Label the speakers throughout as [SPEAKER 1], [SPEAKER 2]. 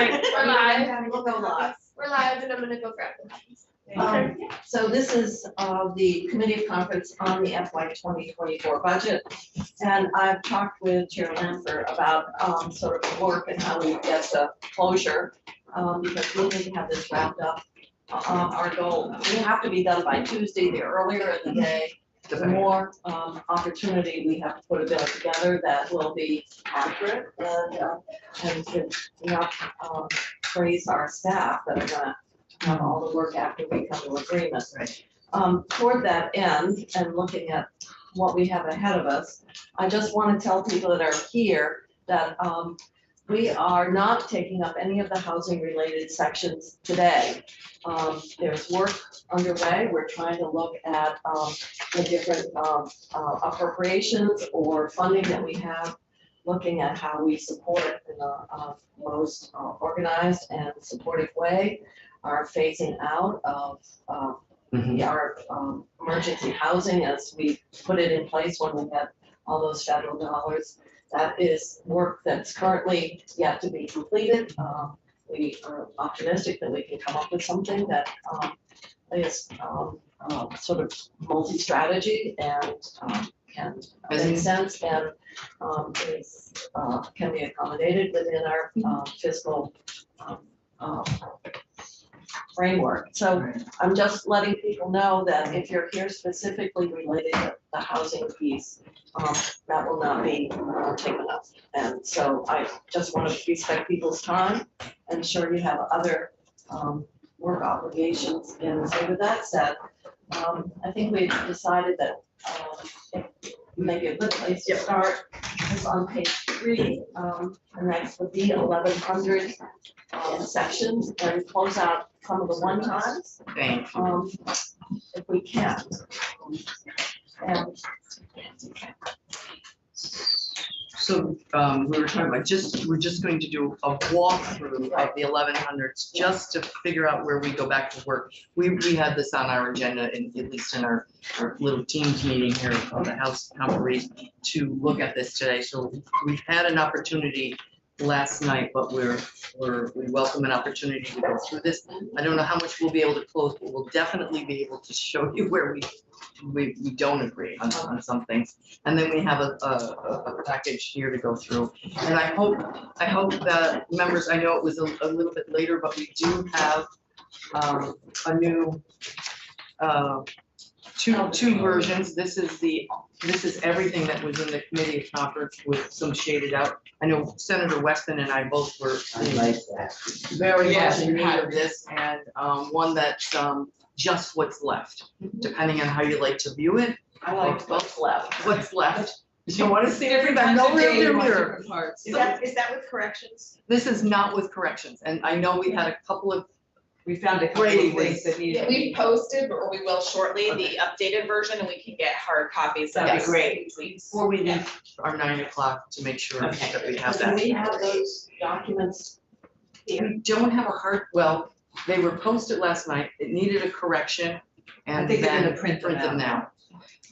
[SPEAKER 1] right, we're live.
[SPEAKER 2] We'll go live.
[SPEAKER 1] We're live and I'm gonna go grab the copies.
[SPEAKER 2] So this is the committee conference on the FY 2024 budget. And I've talked with Chair Lanford about sort of work and how we get to closure, because we need to have this wrapped up. Our goal, we have to be done by Tuesday, the earlier in the day, the more opportunity we have to put a bill together that will be accurate and to enough praise our staff that are gonna have all the work after we come to agreement.
[SPEAKER 3] Right.
[SPEAKER 2] Toward that end and looking at what we have ahead of us, I just want to tell people that are here that we are not taking up any of the housing related sections today. There's work underway. We're trying to look at the different appropriations or funding that we have, looking at how we support it in the most organized and supportive way, are phasing out of our emergency housing as we put it in place when we had all those federal dollars. That is work that's currently yet to be completed. We are optimistic that we can come up with something that is sort of multi-strategy and can make sense and is can be accommodated within our fiscal framework. So I'm just letting people know that if you're here specifically related to the housing piece, that will not be taken up. And so I just want to respect people's time and sure you have other work obligations. And so with that said, I think we've decided that maybe a good place to start is on page 3, and that's the B1100 sections, and close out some of the one-times,
[SPEAKER 3] Thank you.
[SPEAKER 2] if we can. And
[SPEAKER 3] So we were talking about we're just going to do a walkthrough of the 1100s just to figure out where we go back to work. We had this on our agenda, at least in our little teams meeting here on the House Conference, to look at this today. So we've had an opportunity last night, but we welcome an opportunity to go through this. I don't know how much we'll be able to close, but we'll definitely be able to show you where we don't agree on some things. And then we have a package here to go through. And I hope that members, I know it was a little bit later, but we do have a new two versions. This is everything that was in the committee conference with some shaded out. I know Senator Weston and I both were very much in need of this, and one that's just what's left, depending on how you like to view it.
[SPEAKER 2] I like what's left.
[SPEAKER 3] What's left? You want to see everything? No real mirror.
[SPEAKER 4] Is that with corrections?
[SPEAKER 3] This is not with corrections, and I know we had a couple of.
[SPEAKER 4] We found a couple of things that needed.
[SPEAKER 5] Yeah, we posted, or we will shortly, the updated version, and we can get hard copies.
[SPEAKER 4] That'd be
[SPEAKER 5] of
[SPEAKER 4] great.
[SPEAKER 5] Tweets.
[SPEAKER 3] Before we leave our 9 o'clock to make sure that we have
[SPEAKER 2] Do
[SPEAKER 3] that.
[SPEAKER 2] we have those documents here?
[SPEAKER 3] We don't have a hard, well, they were posted last night. It needed a correction and
[SPEAKER 4] I think they're
[SPEAKER 3] then
[SPEAKER 4] gonna print them
[SPEAKER 3] them
[SPEAKER 4] out.
[SPEAKER 3] now.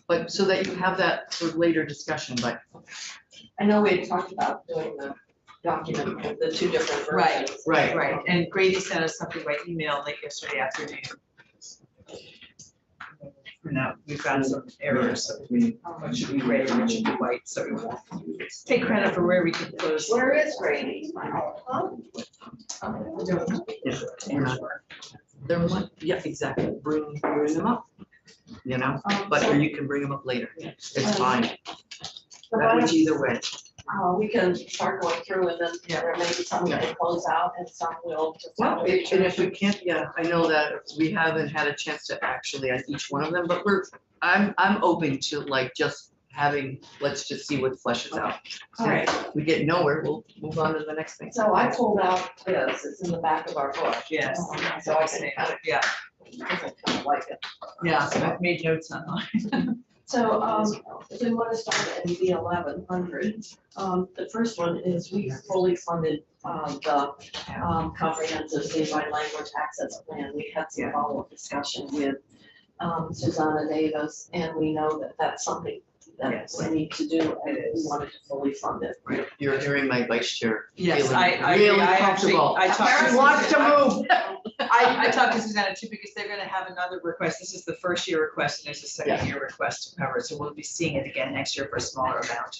[SPEAKER 3] But so that you have that for later discussion, but
[SPEAKER 2] I know we had talked about doing the document, the 2 different versions.
[SPEAKER 4] Right. Right, and Grady sent us something by email late yesterday afternoon. No, we found some errors, so what should be red, what should be white, so we won't take credit for where we can close.
[SPEAKER 2] Where is Grady?
[SPEAKER 3] you're not. They're like, yeah, exactly. Bring them up, you know, but or you can bring them up later. It's fine. That was either way.
[SPEAKER 2] We can start going through and then there may be some that will close out and some will just.
[SPEAKER 3] Well, and if we can't, yeah, I know that we haven't had a chance to actually on each one of them, but I'm open to like just having, let's just see what fleshes out.
[SPEAKER 2] All right.
[SPEAKER 3] If we get nowhere, we'll move on to the next thing.
[SPEAKER 2] So I pulled out this, it's in the back of our book.
[SPEAKER 4] Yes,
[SPEAKER 2] So I can kind of,
[SPEAKER 4] yeah,
[SPEAKER 2] kind of like it.
[SPEAKER 4] yeah, so I've made notes on mine.
[SPEAKER 2] So, if we want to start at the 1100, the first one is we fully funded, the, comprehensive statewide language access plan. We had some follow-up discussion with, Susanna Davis, and we know that that's something that
[SPEAKER 4] Yes.
[SPEAKER 2] we need to do, and
[SPEAKER 4] It
[SPEAKER 2] we
[SPEAKER 4] is.
[SPEAKER 2] wanted to fully fund it.
[SPEAKER 3] You're hearing my vice chair
[SPEAKER 4] Yes,
[SPEAKER 3] feeling
[SPEAKER 4] I agree.
[SPEAKER 3] really
[SPEAKER 4] I actually,
[SPEAKER 3] comfortable.
[SPEAKER 4] I talked to
[SPEAKER 3] She wants to
[SPEAKER 4] Susanna-
[SPEAKER 3] move.
[SPEAKER 4] I talked to Susanna too, because they're gonna have another request. This is the first year request, and there's a second year request to cover it, so we'll be seeing it again next year for a smaller amount.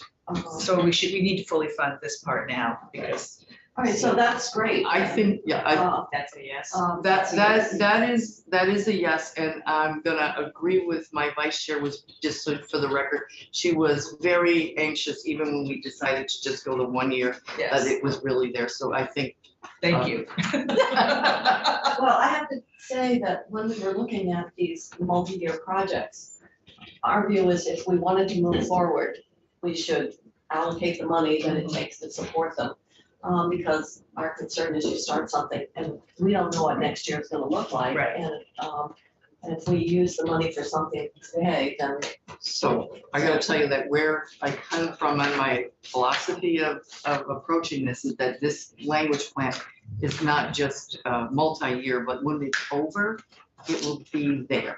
[SPEAKER 4] So we need to fully fund this part now, because
[SPEAKER 2] All right, so that's great.
[SPEAKER 3] I think, yeah,
[SPEAKER 4] that's a yes.
[SPEAKER 3] that is a yes, and I'm gonna agree with my vice chair, was just so for the record, she was very anxious, even when we decided to just go to 1 year, that
[SPEAKER 4] Yes,
[SPEAKER 3] it was really there, so I think.
[SPEAKER 4] thank you.
[SPEAKER 2] Well, I have to say that when we were looking at these multi-year projects, our view is if we wanted to move forward, we should allocate the money that it takes to support them. Because our concern is you start something and we don't know what next year is gonna look like.
[SPEAKER 4] Right.
[SPEAKER 2] And if we use the money for something today, then
[SPEAKER 3] So I gotta tell you that where I come from on my philosophy of approaching this is that this language plan is not just multi-year, but when it's over, it will be there.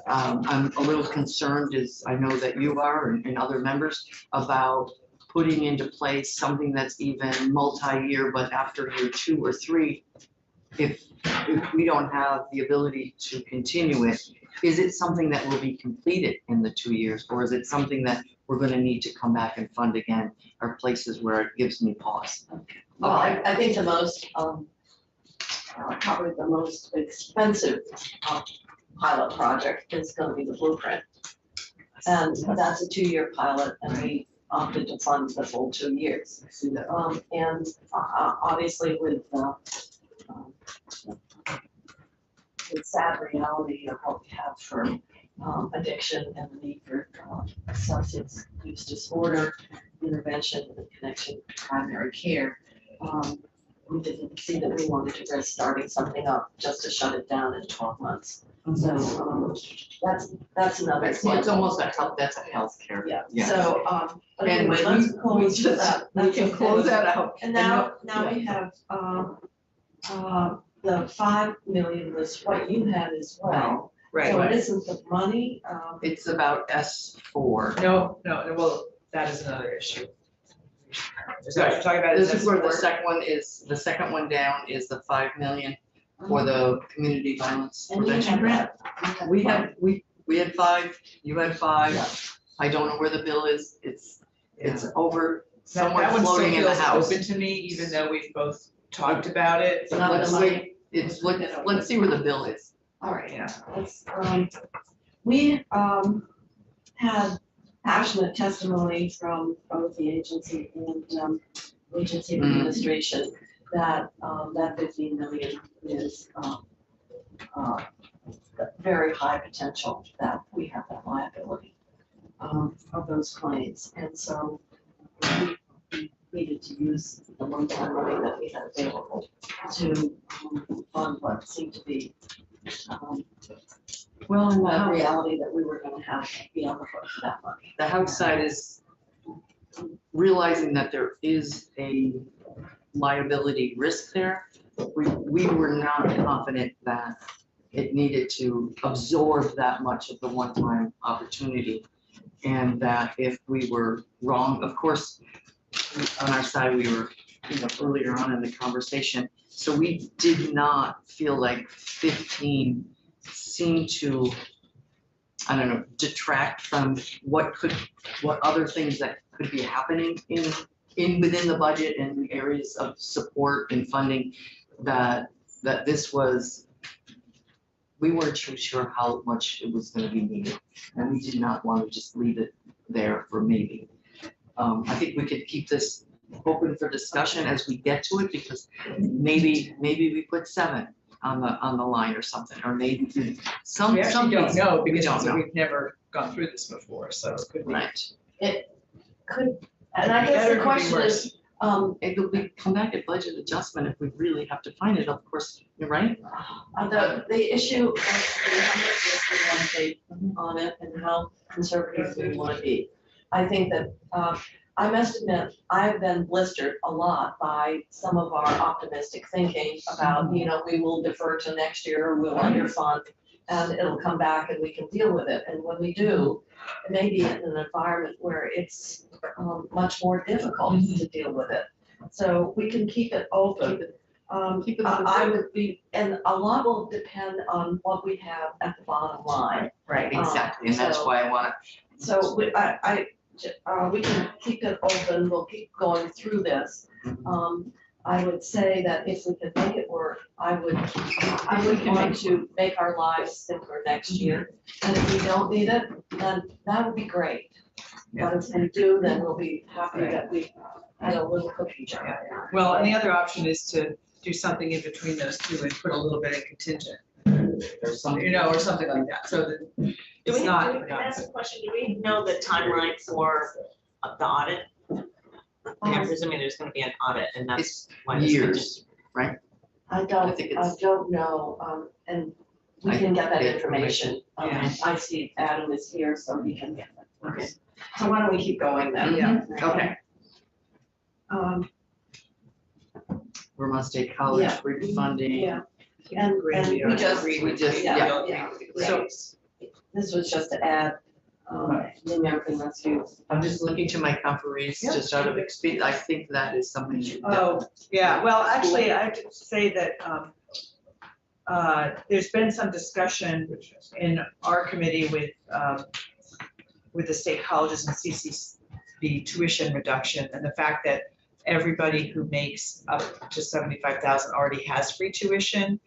[SPEAKER 3] I'm a little concerned, as I know that you are and other members, about putting into place something that's even multi-year, but after year 2 or 3, if we don't have the ability to continue it, is it something that will be completed in the 2 years? Or is it something that we're gonna need to come back and fund again, are places where it gives me pause?
[SPEAKER 2] well, I think the most, probably the most expensive pilot project is gonna be the blueprint. And that's a 2-year pilot and we opted to fund the full 2 years.
[SPEAKER 3] I see that.
[SPEAKER 2] And obviously with sad reality of what we have for addiction and the need for substance use disorder intervention in connection to primary care, we didn't see that we wanted to risk starting something up just to shut it down in 12 months. So that's another
[SPEAKER 3] It's
[SPEAKER 2] example.
[SPEAKER 3] almost a health, that's a healthcare.
[SPEAKER 2] Yeah, so, but
[SPEAKER 3] And
[SPEAKER 2] anyway, let's
[SPEAKER 3] we
[SPEAKER 2] close
[SPEAKER 3] just,
[SPEAKER 2] that.
[SPEAKER 3] we can close that out.
[SPEAKER 2] And now we have, the 5 million was what you had as well. So
[SPEAKER 4] Right.
[SPEAKER 2] it isn't the money,
[SPEAKER 3] It's about S4.
[SPEAKER 4] No, well, that is another issue. Is that what you're talking about?
[SPEAKER 3] This is where the
[SPEAKER 4] S4?
[SPEAKER 3] the second one down is the 5 million for the community violence
[SPEAKER 2] and you
[SPEAKER 3] prevention
[SPEAKER 2] had
[SPEAKER 3] grant.
[SPEAKER 2] that.
[SPEAKER 3] We had 5, you had 5.
[SPEAKER 2] Yeah.
[SPEAKER 3] I don't know where the bill is. It's over
[SPEAKER 4] That
[SPEAKER 3] somewhere
[SPEAKER 4] one still
[SPEAKER 3] floating in the
[SPEAKER 4] feels
[SPEAKER 3] house.
[SPEAKER 4] open to me, even though we've both talked about it.
[SPEAKER 2] Not
[SPEAKER 3] Let's
[SPEAKER 2] the money.
[SPEAKER 3] wait, let's see where the bill is.
[SPEAKER 2] All right,
[SPEAKER 4] Yeah.
[SPEAKER 2] let's, we, had passionate testimony from both the agency and, agency administration that, that 15 million is, very high potential that we have that liability, of those claims. And so we needed to use the one-time money that we had available to fund what seemed to be,
[SPEAKER 3] Well, and
[SPEAKER 2] a reality that we were gonna have to be on the hook for that money.
[SPEAKER 3] the House side is realizing that there is a liability risk there. We were not confident that it needed to absorb that much of the one-time opportunity. And that if we were wrong, of course, on our side, we were, earlier on in the conversation. So we did not feel like 15 seemed to, I don't know, detract from what other things that could be happening within the budget and areas of support and funding that this was, we weren't too sure how much it was gonna be needed. And we did not want to just leave it there for maybe. I think we could keep this open for discussion as we get to it, because maybe we put 7 on the line or something, or maybe some.
[SPEAKER 4] We actually don't know
[SPEAKER 3] We
[SPEAKER 4] because
[SPEAKER 3] don't know.
[SPEAKER 4] we've never gone through this before, so it could be.
[SPEAKER 3] Right.
[SPEAKER 2] Could, and I guess
[SPEAKER 4] Better,
[SPEAKER 2] the
[SPEAKER 4] could be
[SPEAKER 2] question
[SPEAKER 4] worse.
[SPEAKER 2] is,
[SPEAKER 3] It will be, come back at budget adjustment if we really have to find it, of course, you're right.
[SPEAKER 2] the issue of how much risk we want to take on it and how conservative we want to be. I think that, I must admit, I've been blistered a lot by some of our optimistic thinking about, we will defer to next year, or we'll underfund. and it'll come back and we can deal with it. And when we do, it may be in an environment where it's much more difficult to deal with it. So we can keep it open.
[SPEAKER 3] Keep it
[SPEAKER 2] I would be, and a lot will depend on what we have at the bottom line.
[SPEAKER 4] Right.
[SPEAKER 3] Exactly, and that's
[SPEAKER 2] so-
[SPEAKER 3] why I want
[SPEAKER 2] So we can keep it open, we'll keep going through this.
[SPEAKER 3] to.
[SPEAKER 2] I would say that if we could make it work, I would want to make our lives simpler next year. And if we don't need it, then that would be great. But if we do, then we'll be happy that we had a little cookie jar.
[SPEAKER 4] Well, and the other option is to do something in between those two and put a little bit in contingent,
[SPEAKER 3] There's some.
[SPEAKER 4] or something like that, so that
[SPEAKER 6] Do
[SPEAKER 4] it's
[SPEAKER 6] we,
[SPEAKER 4] not.
[SPEAKER 6] can I ask a question, do we know the timeline for the audit? I'm presuming there's gonna be an audit and that's
[SPEAKER 3] It's
[SPEAKER 6] why this
[SPEAKER 3] years.
[SPEAKER 2] I
[SPEAKER 3] I
[SPEAKER 2] don't,
[SPEAKER 3] think
[SPEAKER 2] I
[SPEAKER 3] it's-
[SPEAKER 2] don't know, and we
[SPEAKER 3] I
[SPEAKER 2] can get that
[SPEAKER 3] get
[SPEAKER 2] information.
[SPEAKER 4] Yeah.
[SPEAKER 2] I see Adam is here, so he can get that.
[SPEAKER 6] Okay.
[SPEAKER 2] So why don't we keep going then?
[SPEAKER 4] Yeah.
[SPEAKER 3] Okay,
[SPEAKER 2] Um,
[SPEAKER 3] Vermont State College
[SPEAKER 2] Yeah.
[SPEAKER 3] refunding.
[SPEAKER 2] yeah, and we just,
[SPEAKER 3] We just,
[SPEAKER 2] yeah,
[SPEAKER 3] yeah,
[SPEAKER 2] yeah.
[SPEAKER 4] So,
[SPEAKER 2] This was just to add, the American Rescue.
[SPEAKER 3] I'm just looking to my conferees,
[SPEAKER 2] Yeah.
[SPEAKER 3] just out of experience, I think that is something that.
[SPEAKER 4] oh, yeah, well, actually, I have to say that, there's been some discussion in our committee with the state colleges and CCSB tuition reduction, and the fact that everybody who makes up to 75,000 already has free tuition.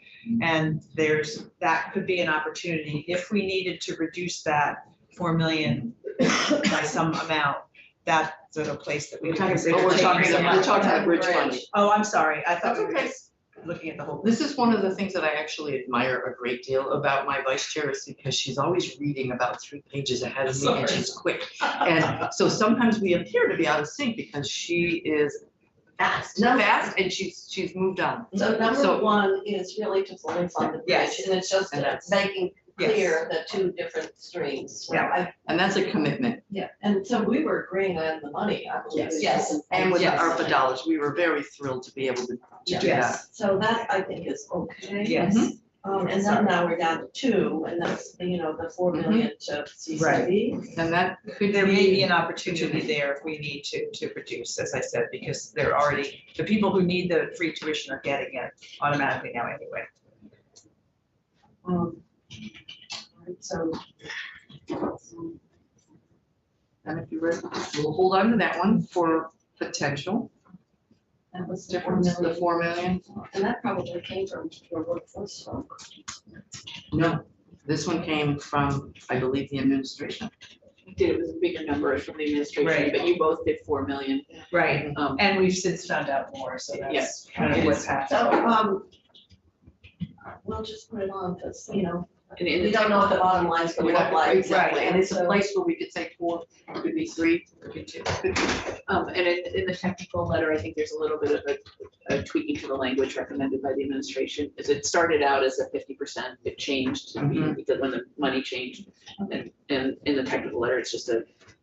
[SPEAKER 4] And that could be an opportunity, if we needed to reduce that 4 million by some amount, that's sort of a place that we could consider
[SPEAKER 3] We're
[SPEAKER 4] taking
[SPEAKER 3] talking
[SPEAKER 4] some
[SPEAKER 3] about, we're
[SPEAKER 4] money.
[SPEAKER 3] talking about bridge funding.
[SPEAKER 4] Oh, I'm sorry, I thought
[SPEAKER 3] That's
[SPEAKER 4] we were
[SPEAKER 3] okay.
[SPEAKER 4] just looking at the whole.
[SPEAKER 3] This is one of the things that I actually admire a great deal about my vice chair, is because she's always reading about 3 pages ahead of me and she's quick. And so sometimes we appear to be out of sync because she is fast, and she's moved on.
[SPEAKER 2] So number
[SPEAKER 3] So-
[SPEAKER 2] one is really to fully fund the bridge,
[SPEAKER 4] Yes.
[SPEAKER 2] and it's just
[SPEAKER 3] And that's-
[SPEAKER 2] making
[SPEAKER 4] Yes.
[SPEAKER 2] clear the two different streams. So
[SPEAKER 4] Yeah.
[SPEAKER 3] And that's a commitment.
[SPEAKER 2] Yeah, and so we were agreeing on the money, I believe.
[SPEAKER 3] Yes. And with the
[SPEAKER 4] Yes.
[SPEAKER 3] ARPA dollars, we were very thrilled to be able to do that.
[SPEAKER 4] Yes.
[SPEAKER 2] So that I think is okay.
[SPEAKER 4] Yes,
[SPEAKER 2] And then now we're down to 2, and that's, the 4 million to CCD.
[SPEAKER 3] And that could
[SPEAKER 4] there may be
[SPEAKER 3] be,
[SPEAKER 4] an opportunity there if we need to reduce, as I said, because they're already, the people who need the free tuition are getting it automatically now anyway.
[SPEAKER 2] Alright, so.
[SPEAKER 3] and if you read, we'll hold on to that one for potential
[SPEAKER 2] That was the 4
[SPEAKER 3] difference, the
[SPEAKER 2] million,
[SPEAKER 3] 4 million.
[SPEAKER 2] and that probably came from your workforce folk.
[SPEAKER 3] No, this one came from, I believe, the administration.
[SPEAKER 7] It was a bigger number from the administration,
[SPEAKER 4] Right.
[SPEAKER 7] but you both did 4 million.
[SPEAKER 4] Right,
[SPEAKER 7] Um,
[SPEAKER 4] and we've since found out more, so that's
[SPEAKER 7] Yes.
[SPEAKER 4] kind of what's
[SPEAKER 2] So,
[SPEAKER 4] happening.
[SPEAKER 2] we'll just put it on, because,
[SPEAKER 7] and in
[SPEAKER 2] we
[SPEAKER 7] the
[SPEAKER 2] don't know what the bottom line's gonna
[SPEAKER 3] We're
[SPEAKER 2] look
[SPEAKER 3] not-
[SPEAKER 2] like.
[SPEAKER 3] Exactly, and it's a
[SPEAKER 2] So-
[SPEAKER 3] place where we could say 4, could be 3, could be 2.
[SPEAKER 7] And in the technical letter, I think there's a little bit of a tweaking to the language recommended by the administration, as it started out as a 50%, it changed to be, because when the money changed. And in the technical letter, it's just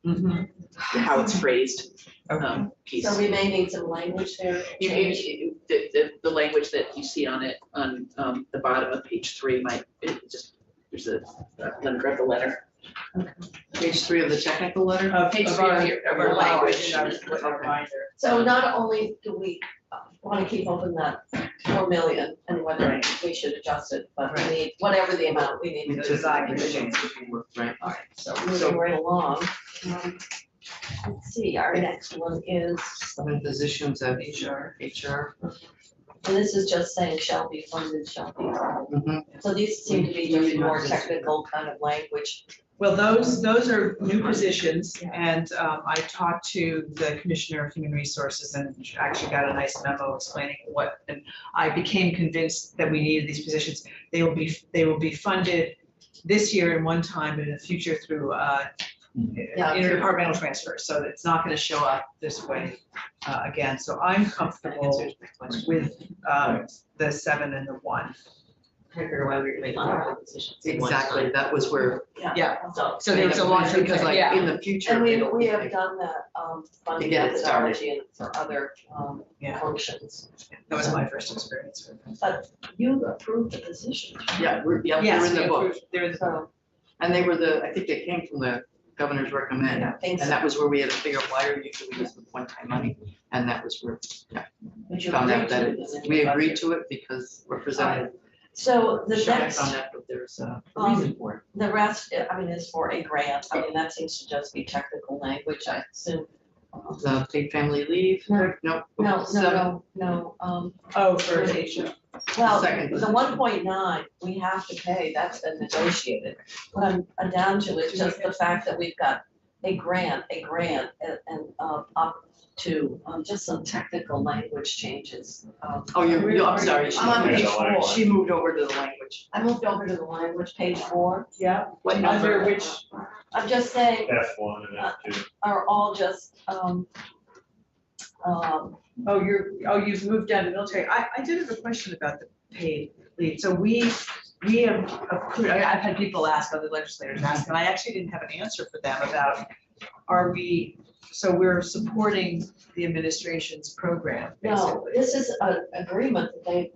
[SPEAKER 4] Mhm.
[SPEAKER 7] how it's phrased,
[SPEAKER 4] Okay.
[SPEAKER 7] piece.
[SPEAKER 2] So we may need some language there.
[SPEAKER 7] The language that you see on it, on the bottom of page 3 might, there's let me grab the letter.
[SPEAKER 3] Page 3 of the technical letter?
[SPEAKER 7] Page
[SPEAKER 4] Of
[SPEAKER 7] three
[SPEAKER 4] our,
[SPEAKER 7] of your-
[SPEAKER 4] of our
[SPEAKER 7] language.
[SPEAKER 4] language, and our reminder.
[SPEAKER 2] So not only do we want to keep open that 4 million and whether we should adjust it, but we need, whatever the amount we need
[SPEAKER 3] We
[SPEAKER 2] to
[SPEAKER 3] just
[SPEAKER 2] design.
[SPEAKER 3] change the word, right?
[SPEAKER 2] All right, so moving right along. Let's see, our next one is,
[SPEAKER 3] 7 positions of
[SPEAKER 4] HR.
[SPEAKER 3] HR.
[SPEAKER 2] and this is just saying shall be funded, shall be funded.
[SPEAKER 3] Mhm.
[SPEAKER 2] So these seem to be just more technical kind of language.
[SPEAKER 4] Well, those are new positions, and I talked to the Commissioner of Human Resources and actually got a nice memo explaining what, and I became convinced that we needed these positions. They will be funded this year in one time, and in the future through interdepartmental transfers, so it's not gonna show up this way again. So I'm comfortable with the 7 and the 1.
[SPEAKER 6] trying to figure why we were doing honorable positions. at one
[SPEAKER 3] Exactly,
[SPEAKER 6] time.
[SPEAKER 3] that was where.
[SPEAKER 4] Yeah,
[SPEAKER 6] So,
[SPEAKER 4] so there was a long-term
[SPEAKER 3] Because
[SPEAKER 4] plan,
[SPEAKER 3] like
[SPEAKER 4] yeah.
[SPEAKER 3] in the future.
[SPEAKER 2] And
[SPEAKER 3] it'll
[SPEAKER 2] we
[SPEAKER 3] be
[SPEAKER 2] have
[SPEAKER 3] like-
[SPEAKER 2] done that, funding
[SPEAKER 3] get it started.
[SPEAKER 2] methodology and for other,
[SPEAKER 4] Yeah.
[SPEAKER 2] functions.
[SPEAKER 4] That was my first experience with it.
[SPEAKER 2] But you approved the position,
[SPEAKER 3] Yeah, they're
[SPEAKER 4] Yes,
[SPEAKER 3] in the
[SPEAKER 4] we
[SPEAKER 3] book,
[SPEAKER 4] approved- they're in the
[SPEAKER 2] so,
[SPEAKER 3] and they were I think they came from the governor's recommend.
[SPEAKER 2] I think
[SPEAKER 3] And
[SPEAKER 2] so.
[SPEAKER 3] that was where we had to figure out why are you doing this with one-time money, and that was where
[SPEAKER 2] But you
[SPEAKER 3] found out
[SPEAKER 2] agreed
[SPEAKER 3] that
[SPEAKER 2] to
[SPEAKER 3] it-
[SPEAKER 2] this in
[SPEAKER 3] we
[SPEAKER 2] your
[SPEAKER 3] agreed
[SPEAKER 2] budget.
[SPEAKER 3] to it because Representative
[SPEAKER 2] So the
[SPEAKER 3] Shaw
[SPEAKER 2] next,
[SPEAKER 3] found out that there's a reason for it.
[SPEAKER 2] the rest, I mean, is for a grant, I mean, that seems to just be technical language, I assume.
[SPEAKER 3] The paid family leave,
[SPEAKER 2] No.
[SPEAKER 3] no, seven,
[SPEAKER 2] No,
[SPEAKER 4] Oh, for Asia.
[SPEAKER 2] well,
[SPEAKER 3] Second.
[SPEAKER 2] the 1.9 we have to pay, that's been negotiated. What I'm down to is just the fact that we've got a grant, and up to, just some technical language changes.
[SPEAKER 3] oh, I'm sorry,
[SPEAKER 2] I'm on page four.
[SPEAKER 3] she moved over to the language.
[SPEAKER 2] I moved over to the language, page 4.
[SPEAKER 4] Yeah.
[SPEAKER 3] What
[SPEAKER 4] Under
[SPEAKER 3] number?
[SPEAKER 4] which,
[SPEAKER 2] I'm just saying,
[SPEAKER 8] F1 and F2.
[SPEAKER 2] are all just,
[SPEAKER 4] you've moved down to military. I did have a question about the paid leave. So we have approved, I've had people ask, other legislators ask, and I actually didn't have an answer for them about, so we're supporting the administration's program,
[SPEAKER 2] no,
[SPEAKER 4] basically.
[SPEAKER 2] this is an agreement that they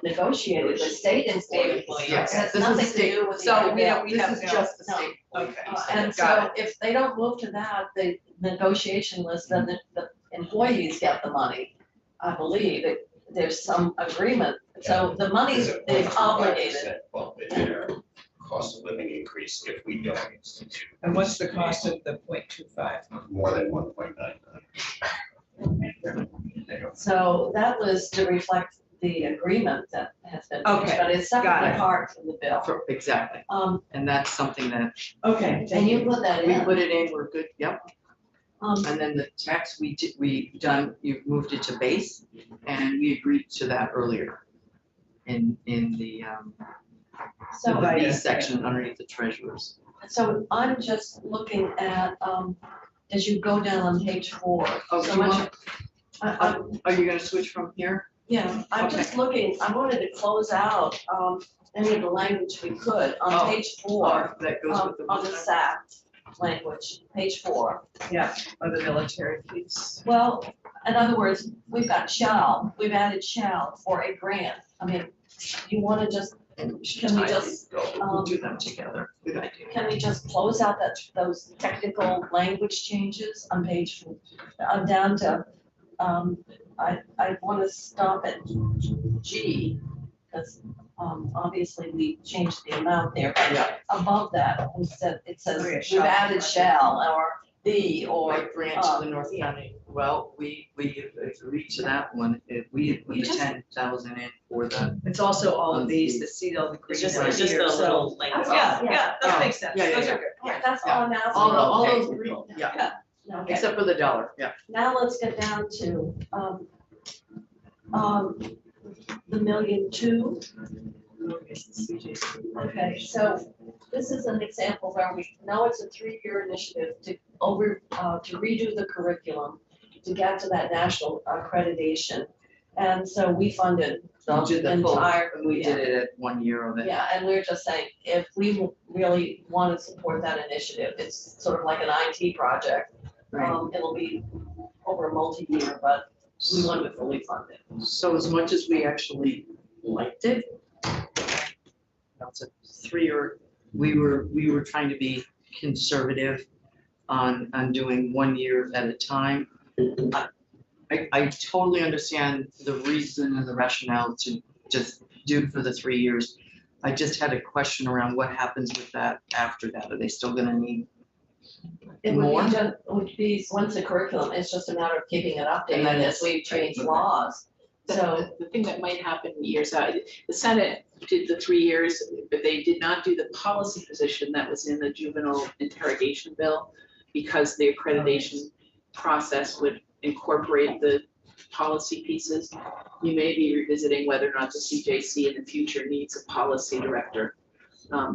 [SPEAKER 2] negotiated, the state and state employees.
[SPEAKER 3] Yes,
[SPEAKER 2] It has
[SPEAKER 3] this is
[SPEAKER 2] nothing to
[SPEAKER 3] state.
[SPEAKER 2] do with the.
[SPEAKER 4] So we
[SPEAKER 2] IBL.
[SPEAKER 4] don't, we
[SPEAKER 3] This
[SPEAKER 4] have
[SPEAKER 3] is
[SPEAKER 4] no.
[SPEAKER 3] just the
[SPEAKER 2] no.
[SPEAKER 3] state.
[SPEAKER 4] Okay.
[SPEAKER 2] And
[SPEAKER 4] Got
[SPEAKER 2] so if they don't move to that, the negotiation list, then the employees get the money. I believe there's some agreement, so the money's
[SPEAKER 8] There's a
[SPEAKER 2] is obligated.
[SPEAKER 8] 0.25% bump in their cost of living increase if we don't institute.
[SPEAKER 4] And what's the cost of the 0.25?
[SPEAKER 8] More than 1.99.
[SPEAKER 2] So that was to reflect the agreement that has been reached,
[SPEAKER 4] Okay,
[SPEAKER 2] but it's
[SPEAKER 4] got
[SPEAKER 2] separate
[SPEAKER 4] it.
[SPEAKER 2] apart from the bill.
[SPEAKER 3] Exactly, and that's something that
[SPEAKER 4] Okay,
[SPEAKER 2] And you put that
[SPEAKER 3] we
[SPEAKER 2] in.
[SPEAKER 3] put it in, we're good, yep.
[SPEAKER 2] Um,
[SPEAKER 3] And then the tax we done, you've moved it to base, and we agreed to that earlier in the
[SPEAKER 2] So,
[SPEAKER 3] base section underneath the treasurers.
[SPEAKER 2] so I'm just looking at, as you go down on page 4.
[SPEAKER 3] Oh,
[SPEAKER 2] so
[SPEAKER 3] do you
[SPEAKER 2] much-
[SPEAKER 3] want-
[SPEAKER 2] I-
[SPEAKER 3] Are you gonna switch from here?
[SPEAKER 2] Yeah, I'm just looking, I wanted to close out, any of the language we could on
[SPEAKER 3] Oh,
[SPEAKER 2] page 4,
[SPEAKER 3] That goes with the.
[SPEAKER 2] on the SAP language, page 4.
[SPEAKER 4] or the military piece.
[SPEAKER 2] Well, in other words, we've got shall, we've added shall for a grant. I mean, you wanna just, can we just,
[SPEAKER 3] We'll do them together, good idea.
[SPEAKER 2] can we just close out those technical language changes on page, I'm down to, I wanna stop at G, because, obviously we changed the amount there, but above that, instead, it says,
[SPEAKER 4] Oh, yeah,
[SPEAKER 2] we've
[SPEAKER 4] shall.
[SPEAKER 2] added shall, or the, or,
[SPEAKER 3] Or grant to the North County, well, we agreed to that one, we put
[SPEAKER 2] You
[SPEAKER 3] the
[SPEAKER 2] just-
[SPEAKER 3] 10,000 in for the.
[SPEAKER 4] It's also all of these, the CEDL, the green.
[SPEAKER 6] It's just,
[SPEAKER 4] one
[SPEAKER 6] it's just
[SPEAKER 4] here,
[SPEAKER 6] the
[SPEAKER 4] so-
[SPEAKER 6] little language.
[SPEAKER 4] Yeah, yeah, that
[SPEAKER 3] Oh,
[SPEAKER 4] makes sense,
[SPEAKER 3] yeah, yeah,
[SPEAKER 4] those
[SPEAKER 3] yeah.
[SPEAKER 4] are good.
[SPEAKER 2] yeah, that's all I'm asking.
[SPEAKER 3] All
[SPEAKER 2] Okay.
[SPEAKER 3] those green, yeah,
[SPEAKER 2] Okay.
[SPEAKER 3] except for the dollar, yeah.
[SPEAKER 2] Now let's get down to, the 1,000,002. Okay, so this is an example where we know it's a 3-year initiative to redo the curriculum, to get to that national accreditation. And so we funded the
[SPEAKER 3] We did the full,
[SPEAKER 2] entire.
[SPEAKER 3] we did it at 1 year of it.
[SPEAKER 2] Yeah, and we're just saying, if we really want to support that initiative, it's sort of like an IT project.
[SPEAKER 3] Right.
[SPEAKER 2] It'll be over a multi-year, but we want to fully fund it.
[SPEAKER 3] So as much as we actually liked it, it's a 3-year, we were trying to be conservative on doing 1 year at a time. I totally understand the reason and the rationale to just do for the 3 years. I just had a question around what happens with that after that. Are they still gonna need?
[SPEAKER 2] It
[SPEAKER 3] More?
[SPEAKER 2] would be, once the curriculum, it's just a matter of keeping it updated
[SPEAKER 3] And then
[SPEAKER 2] as we change laws. So,
[SPEAKER 7] The thing that might happen years out, the Senate did the 3 years, but they did not do the policy position that was in the juvenile interrogation bill, because the accreditation process would incorporate the policy pieces. You may be revisiting whether or not the CJC in the future needs a policy director,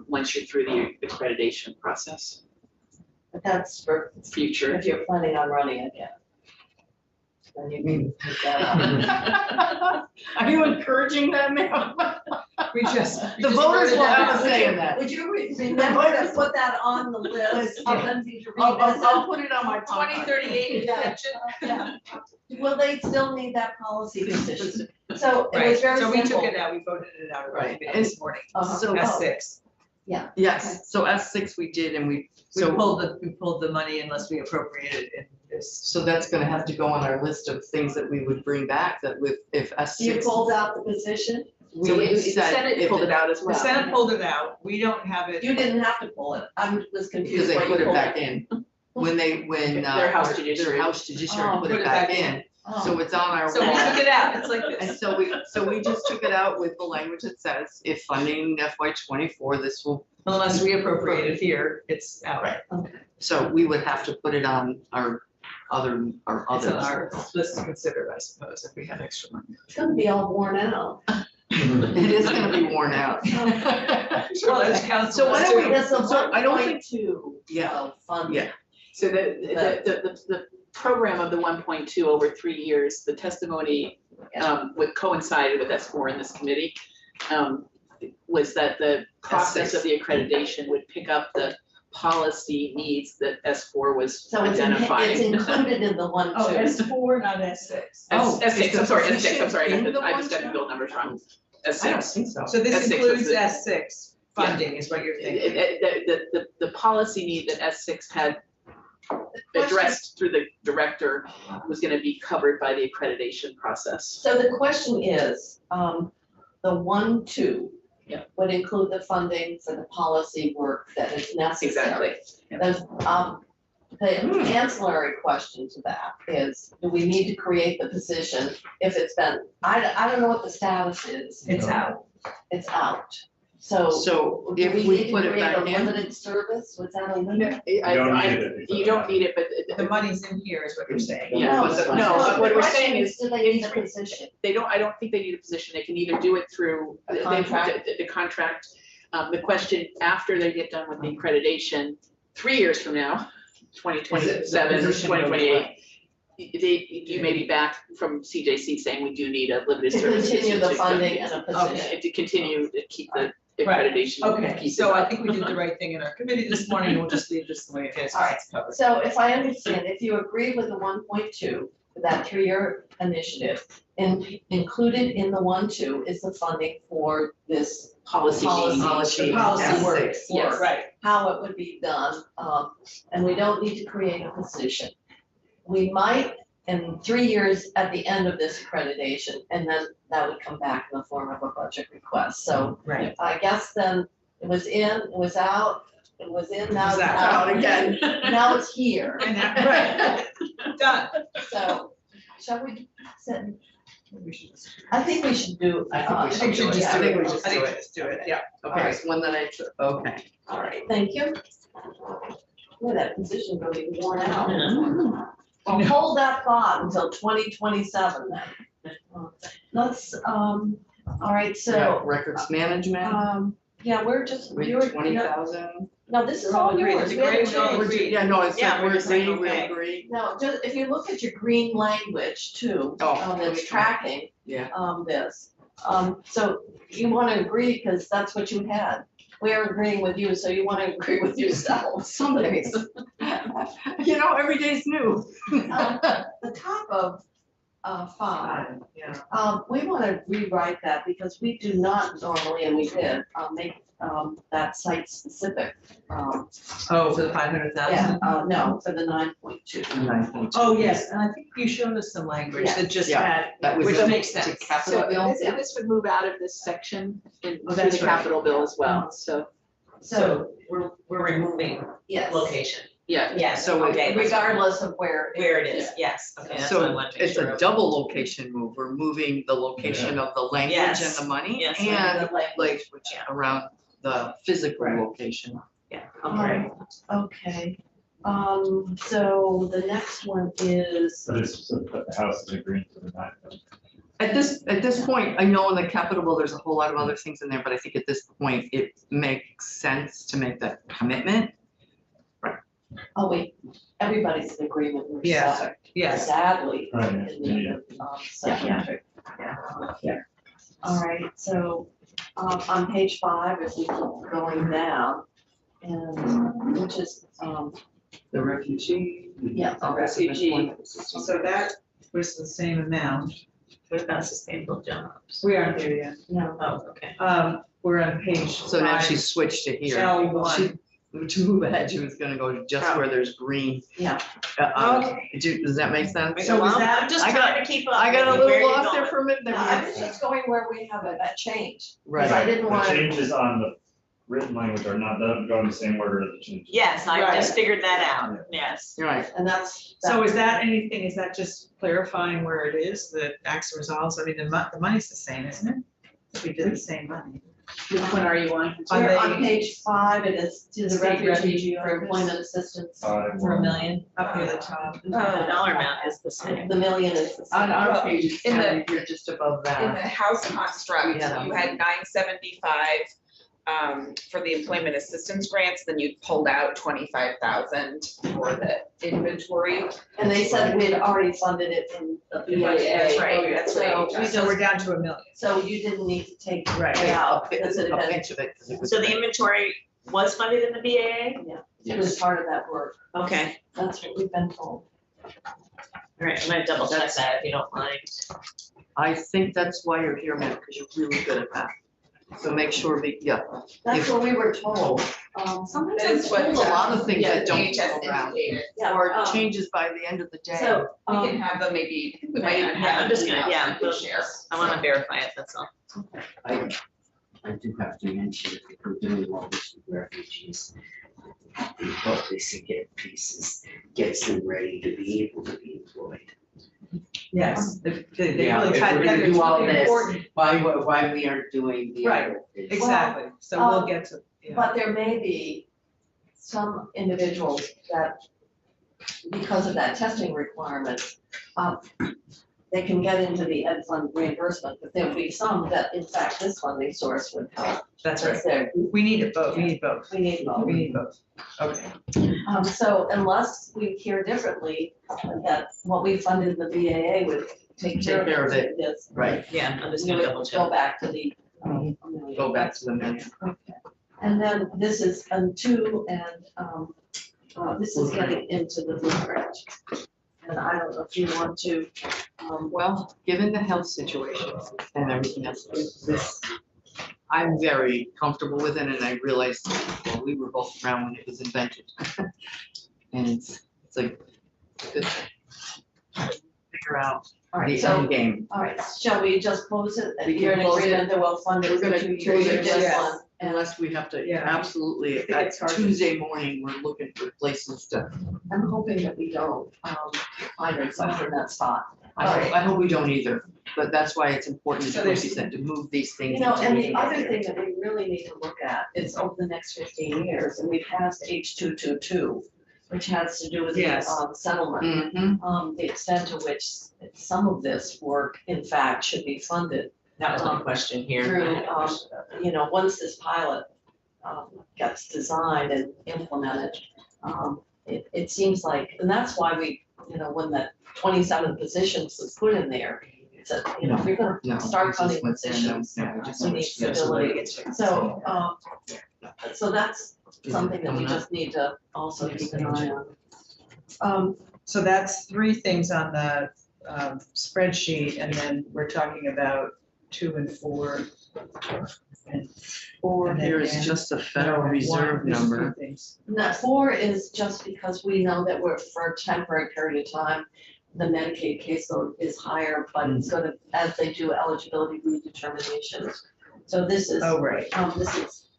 [SPEAKER 7] once you're through the accreditation process,
[SPEAKER 2] but that's for,
[SPEAKER 7] future.
[SPEAKER 2] if you're planning on running again. Then you can take that out.
[SPEAKER 3] Are you encouraging that, ma'am?
[SPEAKER 4] We just.
[SPEAKER 3] The voters will have a say in that.
[SPEAKER 2] Would you remember to put that on the list of
[SPEAKER 4] Yeah.
[SPEAKER 2] them to
[SPEAKER 3] I'll put it on my.
[SPEAKER 5] 2038
[SPEAKER 2] Yeah.
[SPEAKER 5] extension.
[SPEAKER 2] Yeah. Will they still need that policy position? So it
[SPEAKER 4] Right,
[SPEAKER 2] was very
[SPEAKER 4] so we took
[SPEAKER 2] simple.
[SPEAKER 4] it out, we voted it out
[SPEAKER 3] Right,
[SPEAKER 4] right
[SPEAKER 3] and
[SPEAKER 4] this morning,
[SPEAKER 2] Uh-huh.
[SPEAKER 3] So,
[SPEAKER 4] S6.
[SPEAKER 3] yes, so S6 we did and we
[SPEAKER 4] pulled the money unless we appropriated in this.
[SPEAKER 3] so that's gonna have to go on our list of things that we would bring back that with, if S6.
[SPEAKER 2] You pulled out the position?
[SPEAKER 7] So
[SPEAKER 3] We
[SPEAKER 7] the
[SPEAKER 3] said
[SPEAKER 7] Senate
[SPEAKER 3] if
[SPEAKER 7] pulled it out as
[SPEAKER 4] The
[SPEAKER 7] well.
[SPEAKER 4] Senate pulled it out, we don't have it.
[SPEAKER 2] You didn't have to pull it. I was
[SPEAKER 3] Because
[SPEAKER 2] confused
[SPEAKER 3] they
[SPEAKER 2] why you
[SPEAKER 3] put it
[SPEAKER 2] pulled
[SPEAKER 3] back in, when
[SPEAKER 7] Their House Judiciary.
[SPEAKER 3] Their House Judiciary
[SPEAKER 2] Oh,
[SPEAKER 3] put it back in,
[SPEAKER 2] Oh.
[SPEAKER 3] so it's on our
[SPEAKER 4] So we
[SPEAKER 3] wall.
[SPEAKER 4] took it out, it's like
[SPEAKER 3] And
[SPEAKER 4] this.
[SPEAKER 3] so we just took it out with the language that says, if funding FY '24, this will,
[SPEAKER 4] Unless we appropriate it here, it's out.
[SPEAKER 3] Right. so we would have to put it on our other, our
[SPEAKER 4] It's on
[SPEAKER 3] others.
[SPEAKER 4] our list to consider, I suppose, if we have extra money.
[SPEAKER 2] It's gonna be all worn out.
[SPEAKER 3] It is gonna be worn out.
[SPEAKER 4] Well, that's council.
[SPEAKER 3] So why don't we-
[SPEAKER 2] That's a
[SPEAKER 3] so I don't think-
[SPEAKER 2] 1.2
[SPEAKER 3] Yeah.
[SPEAKER 2] of funding.
[SPEAKER 3] Yeah.
[SPEAKER 7] So the program of the 1.2 over 3 years, the testimony would coincided with S4 in this committee. Was that the process of the accreditation would pick up the policy needs that S4 was
[SPEAKER 2] So it's
[SPEAKER 7] identifying.
[SPEAKER 2] included in the 1.2.
[SPEAKER 4] Oh, S4, not S6.
[SPEAKER 3] Oh,
[SPEAKER 7] S6,
[SPEAKER 3] is
[SPEAKER 7] I'm sorry,
[SPEAKER 3] the
[SPEAKER 7] S6, I'm sorry,
[SPEAKER 3] position in the
[SPEAKER 7] I just got the
[SPEAKER 3] 1.2?
[SPEAKER 7] bill numbers wrong.
[SPEAKER 3] I don't
[SPEAKER 7] S6.
[SPEAKER 3] think so.
[SPEAKER 4] So this
[SPEAKER 7] S6 was
[SPEAKER 4] includes
[SPEAKER 7] the-
[SPEAKER 4] S6 funding is what you're thinking.
[SPEAKER 7] The policy need that S6 had addressed through the director was gonna be covered by the accreditation process.
[SPEAKER 2] So the question is, the 1.2
[SPEAKER 7] Yeah.
[SPEAKER 2] would include the funding for the policy work that is necessary. There's, the ancillary question to that is, do we need to create the position if it's been, I don't know what the status is.
[SPEAKER 4] It's out.
[SPEAKER 2] It's out. So
[SPEAKER 3] So
[SPEAKER 2] do
[SPEAKER 3] if
[SPEAKER 2] we
[SPEAKER 3] we
[SPEAKER 2] need to
[SPEAKER 3] put it
[SPEAKER 2] create a
[SPEAKER 3] back in,
[SPEAKER 2] limited service? Was that a limit?
[SPEAKER 8] You don't need it.
[SPEAKER 7] You don't need it, but
[SPEAKER 4] The money's in here is what you're saying.
[SPEAKER 7] Yeah, no,
[SPEAKER 2] the
[SPEAKER 7] what we're
[SPEAKER 2] question
[SPEAKER 7] saying is
[SPEAKER 2] do they need a position?
[SPEAKER 7] they don't, I don't think they need a position, they can either do it through
[SPEAKER 2] A contract.
[SPEAKER 7] the contract. The question after they get done with the accreditation, 3 years from now, 2027,
[SPEAKER 3] position will be
[SPEAKER 7] 2028. You may be back from CJC saying we do need a limited
[SPEAKER 2] To
[SPEAKER 7] service.
[SPEAKER 2] continue the funding and a position.
[SPEAKER 7] Okay, to continue to keep the
[SPEAKER 4] Right.
[SPEAKER 7] accreditation.
[SPEAKER 4] Okay,
[SPEAKER 7] pieces
[SPEAKER 4] so I
[SPEAKER 7] up.
[SPEAKER 4] think we did the right thing in our committee this morning, we'll just leave this the way it is,
[SPEAKER 2] All right.
[SPEAKER 4] it's covered.
[SPEAKER 2] So if I understand, if you agree with the 1.2, that 3-year initiative, included in the 1.2 is the funding for this
[SPEAKER 7] Policy
[SPEAKER 2] policy,
[SPEAKER 7] needs.
[SPEAKER 2] the policy work,
[SPEAKER 3] S6,
[SPEAKER 7] yes.
[SPEAKER 4] Right,
[SPEAKER 2] how it would be done, and we don't need to create a position. We might, in 3 years at the end of this accreditation, and then that would come back in the form of a budget request, so
[SPEAKER 4] right.
[SPEAKER 2] I guess then it was in, it was out, it was in, now
[SPEAKER 4] It's
[SPEAKER 2] it's
[SPEAKER 4] out.
[SPEAKER 2] out again, now it's here.
[SPEAKER 4] And that, right, done.
[SPEAKER 2] So, shall we, send-
[SPEAKER 4] We should just-
[SPEAKER 2] I think we should do.
[SPEAKER 3] I think we should
[SPEAKER 4] I think we should
[SPEAKER 3] do it.
[SPEAKER 4] just
[SPEAKER 3] I
[SPEAKER 4] do
[SPEAKER 3] think
[SPEAKER 4] it,
[SPEAKER 3] we
[SPEAKER 4] I
[SPEAKER 3] just
[SPEAKER 4] think
[SPEAKER 3] do
[SPEAKER 4] we
[SPEAKER 3] it.
[SPEAKER 4] just do it, yeah.
[SPEAKER 3] Okay, it's one that I took, okay.
[SPEAKER 2] All right, thank you. Boy, that position really worn out. Well, hold that thought until 2027 then. Let's, all right,
[SPEAKER 3] Yeah,
[SPEAKER 2] so,
[SPEAKER 3] records management,
[SPEAKER 2] yeah, we're just,
[SPEAKER 3] with
[SPEAKER 2] you're,
[SPEAKER 3] 20,000.
[SPEAKER 2] no, this is
[SPEAKER 4] We're all
[SPEAKER 2] all
[SPEAKER 4] agreed.
[SPEAKER 2] yours.
[SPEAKER 4] It's
[SPEAKER 2] We haven't
[SPEAKER 4] great, we all
[SPEAKER 2] changed.
[SPEAKER 4] agreed.
[SPEAKER 3] Yeah, no, it's
[SPEAKER 6] Yeah,
[SPEAKER 3] like
[SPEAKER 6] we're
[SPEAKER 3] we're
[SPEAKER 6] agreeing,
[SPEAKER 3] agreeing, we
[SPEAKER 6] okay.
[SPEAKER 3] agree.
[SPEAKER 2] No, just, if you look at your green language too,
[SPEAKER 3] Oh,
[SPEAKER 2] that's tracking,
[SPEAKER 3] Yeah.
[SPEAKER 2] this. So you wanna agree, because that's what you had. We're agreeing with you, so you wanna agree with yourself.
[SPEAKER 3] Some days. You know, every day's new.
[SPEAKER 2] The top of, 5,
[SPEAKER 4] Yeah.
[SPEAKER 2] we wanna rewrite that because we do not normally, and we did, make, that site specific.
[SPEAKER 4] Oh, for the 500,000?
[SPEAKER 2] Yeah, no, for the 9.2.
[SPEAKER 4] Oh, yes, and I think you showed us some language that just
[SPEAKER 3] Yeah,
[SPEAKER 4] had,
[SPEAKER 3] that was
[SPEAKER 4] which
[SPEAKER 3] the-
[SPEAKER 4] makes
[SPEAKER 3] to
[SPEAKER 4] sense.
[SPEAKER 3] capital
[SPEAKER 7] So
[SPEAKER 3] bill.
[SPEAKER 7] this would move out of this section and
[SPEAKER 4] Oh,
[SPEAKER 7] to
[SPEAKER 4] that's
[SPEAKER 7] the
[SPEAKER 4] right.
[SPEAKER 7] capital bill as well, so,
[SPEAKER 2] So,
[SPEAKER 6] We're removing
[SPEAKER 2] yes,
[SPEAKER 6] location.
[SPEAKER 7] yeah.
[SPEAKER 6] Yes,
[SPEAKER 3] So
[SPEAKER 6] okay.
[SPEAKER 2] regardless of where.
[SPEAKER 6] Where it is, yes, okay, that's what I
[SPEAKER 3] So
[SPEAKER 6] want to make
[SPEAKER 3] it's
[SPEAKER 6] sure
[SPEAKER 3] a
[SPEAKER 6] of.
[SPEAKER 3] double location move. We're moving the location of the language and
[SPEAKER 6] Yes.
[SPEAKER 3] the money
[SPEAKER 6] Yes,
[SPEAKER 3] and
[SPEAKER 2] the language.
[SPEAKER 3] language
[SPEAKER 6] Yeah.
[SPEAKER 3] around the physical
[SPEAKER 2] Right.
[SPEAKER 3] location.
[SPEAKER 6] Yeah,
[SPEAKER 2] Okay. Okay, so the next one is,
[SPEAKER 9] But it's, so the house is agreeing to the 9,000.
[SPEAKER 3] At this point, I know in the capital bill, there's a whole lot of other things in there, but I think at this point, it makes sense to make that commitment.
[SPEAKER 2] oh wait, everybody's in agreement with
[SPEAKER 4] Yeah.
[SPEAKER 2] that.
[SPEAKER 4] Yes,
[SPEAKER 2] Sadly,
[SPEAKER 9] Right,
[SPEAKER 2] in need of, psychiatric. Here. All right, so on page 5, if we keep going down, and, which is,
[SPEAKER 3] The refugee.
[SPEAKER 2] yeah,
[SPEAKER 3] Oh,
[SPEAKER 4] refugee. So that was the same amount.
[SPEAKER 6] What about sustainable jobs?
[SPEAKER 4] We aren't there yet.
[SPEAKER 2] no,
[SPEAKER 6] Oh, okay.
[SPEAKER 4] We're on page
[SPEAKER 3] So now
[SPEAKER 4] 5.
[SPEAKER 3] she switched to here.
[SPEAKER 4] L1.
[SPEAKER 3] To move ahead, she was gonna go just where there's green.
[SPEAKER 2] yeah.
[SPEAKER 3] Does that make sense?
[SPEAKER 4] So was that-
[SPEAKER 6] I'm just
[SPEAKER 3] I got-
[SPEAKER 6] trying to keep up.
[SPEAKER 3] I got a
[SPEAKER 6] with where
[SPEAKER 3] little
[SPEAKER 6] you're
[SPEAKER 3] lost there
[SPEAKER 6] going.
[SPEAKER 3] for a minute.
[SPEAKER 2] No, I was just going where we have a change, because I
[SPEAKER 3] Right,
[SPEAKER 2] didn't
[SPEAKER 9] The
[SPEAKER 2] want,
[SPEAKER 9] changes on the written language are not, doesn't go in the same order as the changes.
[SPEAKER 6] Yes, I
[SPEAKER 4] Right.
[SPEAKER 6] just figured that out, yes.
[SPEAKER 3] you're right.
[SPEAKER 2] and that's.
[SPEAKER 4] So is that anything, is that just clarifying where it is, that acts resolves? I mean, the money's the same, isn't it? We did the same money.
[SPEAKER 7] Which one are you on?
[SPEAKER 4] On
[SPEAKER 2] We're
[SPEAKER 4] the-
[SPEAKER 2] on page 5, it is to the
[SPEAKER 4] State
[SPEAKER 2] refugee
[SPEAKER 4] refugee
[SPEAKER 2] for
[SPEAKER 4] office.
[SPEAKER 2] employment assistance.
[SPEAKER 4] For $1 million, up near the top.
[SPEAKER 6] The dollar amount is the same.
[SPEAKER 2] The million is the
[SPEAKER 3] On
[SPEAKER 2] same.
[SPEAKER 3] our page,
[SPEAKER 5] In the-
[SPEAKER 3] you're just above
[SPEAKER 5] In
[SPEAKER 3] that.
[SPEAKER 5] the house construct,
[SPEAKER 3] Yeah.
[SPEAKER 5] you had 975 for the employment assistance grants, then you pulled out 25,000 for the inventory.
[SPEAKER 2] And they said we'd already funded it in the BAA.
[SPEAKER 5] That's right, that's right.
[SPEAKER 2] So we
[SPEAKER 4] So we're
[SPEAKER 2] just,
[SPEAKER 4] down to $1 million.
[SPEAKER 2] so you didn't need to take
[SPEAKER 4] Right.
[SPEAKER 2] it out, because
[SPEAKER 3] A
[SPEAKER 2] it had,
[SPEAKER 3] pinch of it, 'cause it was.
[SPEAKER 6] So the inventory was funded in the BAA?
[SPEAKER 2] it was part of that work.
[SPEAKER 6] Okay,
[SPEAKER 2] That's what we've been told.
[SPEAKER 6] all right, I'm gonna double check that if you don't mind.
[SPEAKER 3] I think that's why you're here, man, because you're really good at that. So make sure, yeah,
[SPEAKER 2] That's what we were told. Sometimes I'm
[SPEAKER 5] That's what,
[SPEAKER 2] told
[SPEAKER 3] a lot of things that don't
[SPEAKER 5] DHS
[SPEAKER 3] go around.
[SPEAKER 5] indicated.
[SPEAKER 2] Yeah,
[SPEAKER 3] or changes by the end of the day.
[SPEAKER 2] So,
[SPEAKER 5] We can have them maybe, we might even
[SPEAKER 6] Yeah,
[SPEAKER 5] have.
[SPEAKER 6] I'm just
[SPEAKER 5] them
[SPEAKER 6] gonna,
[SPEAKER 5] email
[SPEAKER 6] yeah,
[SPEAKER 5] so we can share.
[SPEAKER 6] I wanna verify it, that's all.
[SPEAKER 10] I do have to mention, if we're doing all this with refugees, the policy get pieces, gets them ready to be able to be employed.
[SPEAKER 4] Yes, they
[SPEAKER 10] Yeah,
[SPEAKER 4] really
[SPEAKER 10] if
[SPEAKER 4] tied
[SPEAKER 10] we're gonna
[SPEAKER 4] together,
[SPEAKER 10] do
[SPEAKER 4] it's
[SPEAKER 10] all
[SPEAKER 4] really
[SPEAKER 10] this,
[SPEAKER 4] important.
[SPEAKER 10] Why we aren't doing the
[SPEAKER 4] Right.
[SPEAKER 10] other is-
[SPEAKER 4] Exactly, so we'll get to, yeah.
[SPEAKER 2] but there may be some individuals that, because of that testing requirement, they can get into the ed fund reimbursement, but there'll be some that, in fact, this funding source would help.
[SPEAKER 4] That's right.
[SPEAKER 2] That's there,
[SPEAKER 4] We need it both, we need both,
[SPEAKER 2] we need both.
[SPEAKER 4] we need both. Okay.
[SPEAKER 2] So unless we hear differently, that what we funded in the BAA would take care of it, this,
[SPEAKER 3] Right,
[SPEAKER 6] Yeah, I'm just
[SPEAKER 2] we
[SPEAKER 6] gonna
[SPEAKER 2] would
[SPEAKER 6] double
[SPEAKER 2] go
[SPEAKER 6] check.
[SPEAKER 2] back to the.
[SPEAKER 3] go back to the menu.
[SPEAKER 2] Okay, and then this is 2, and this is getting into the blueprint. And I don't know if you want to,
[SPEAKER 3] Well, given the health situation and everything else, this, I'm very comfortable with it, and I realized, well, we were both around when it was invented. And it's like, good thing. Figure out
[SPEAKER 2] all right,
[SPEAKER 3] the
[SPEAKER 2] so,
[SPEAKER 3] end game.
[SPEAKER 2] all right, shall we just close it?
[SPEAKER 3] We can
[SPEAKER 2] You're in
[SPEAKER 3] close it.
[SPEAKER 2] agreement that we'll fund it
[SPEAKER 3] We're
[SPEAKER 2] for
[SPEAKER 3] gonna
[SPEAKER 2] 2
[SPEAKER 3] close
[SPEAKER 2] years,
[SPEAKER 3] it,
[SPEAKER 2] just
[SPEAKER 4] yes.
[SPEAKER 2] one. And
[SPEAKER 3] Unless we have to,
[SPEAKER 4] Yeah.
[SPEAKER 3] absolutely,
[SPEAKER 4] think
[SPEAKER 3] at
[SPEAKER 4] it's hard to-
[SPEAKER 3] Tuesday morning, we're looking for places to,
[SPEAKER 2] I'm hoping that we don't find ourselves in that spot.
[SPEAKER 3] I hope we don't either, but that's why it's important, as
[SPEAKER 4] So
[SPEAKER 3] Lucy
[SPEAKER 4] there's-
[SPEAKER 3] said, to move these things.
[SPEAKER 2] You know,
[SPEAKER 3] until
[SPEAKER 2] and
[SPEAKER 3] we
[SPEAKER 2] the
[SPEAKER 3] can get
[SPEAKER 2] other
[SPEAKER 3] there.
[SPEAKER 2] thing that we really need to look at is over the next 15 years, and we passed H222, which has to do with the
[SPEAKER 4] Yes.
[SPEAKER 2] settlement. The extent to which some of this work, in fact, should be funded
[SPEAKER 6] That was one question here.
[SPEAKER 2] through, once this pilot gets designed and implemented, it seems like, and that's why we, when that 27 positions was put in there, it's a, if you're
[SPEAKER 3] No,
[SPEAKER 2] gonna start
[SPEAKER 3] this is
[SPEAKER 2] funding
[SPEAKER 3] what's in them.
[SPEAKER 2] positions,
[SPEAKER 3] No, we just
[SPEAKER 2] we need
[SPEAKER 3] switched this.
[SPEAKER 2] stability. So that's something that we just need to also keep an eye on.
[SPEAKER 4] So that's 3 things on the spreadsheet, and then we're talking about 2 and 4. And
[SPEAKER 3] Or
[SPEAKER 4] And then
[SPEAKER 3] here is
[SPEAKER 4] and-
[SPEAKER 3] just a Federal
[SPEAKER 4] no,
[SPEAKER 3] Reserve
[SPEAKER 4] one, there's 3
[SPEAKER 3] number.
[SPEAKER 4] things.
[SPEAKER 2] Now, 4 is just because we know that we're for a temporary period of time, the Medicaid caseload is higher, but it's gonna, as they do eligibility redeterminations. So this is,
[SPEAKER 4] Oh, right,
[SPEAKER 2] this is,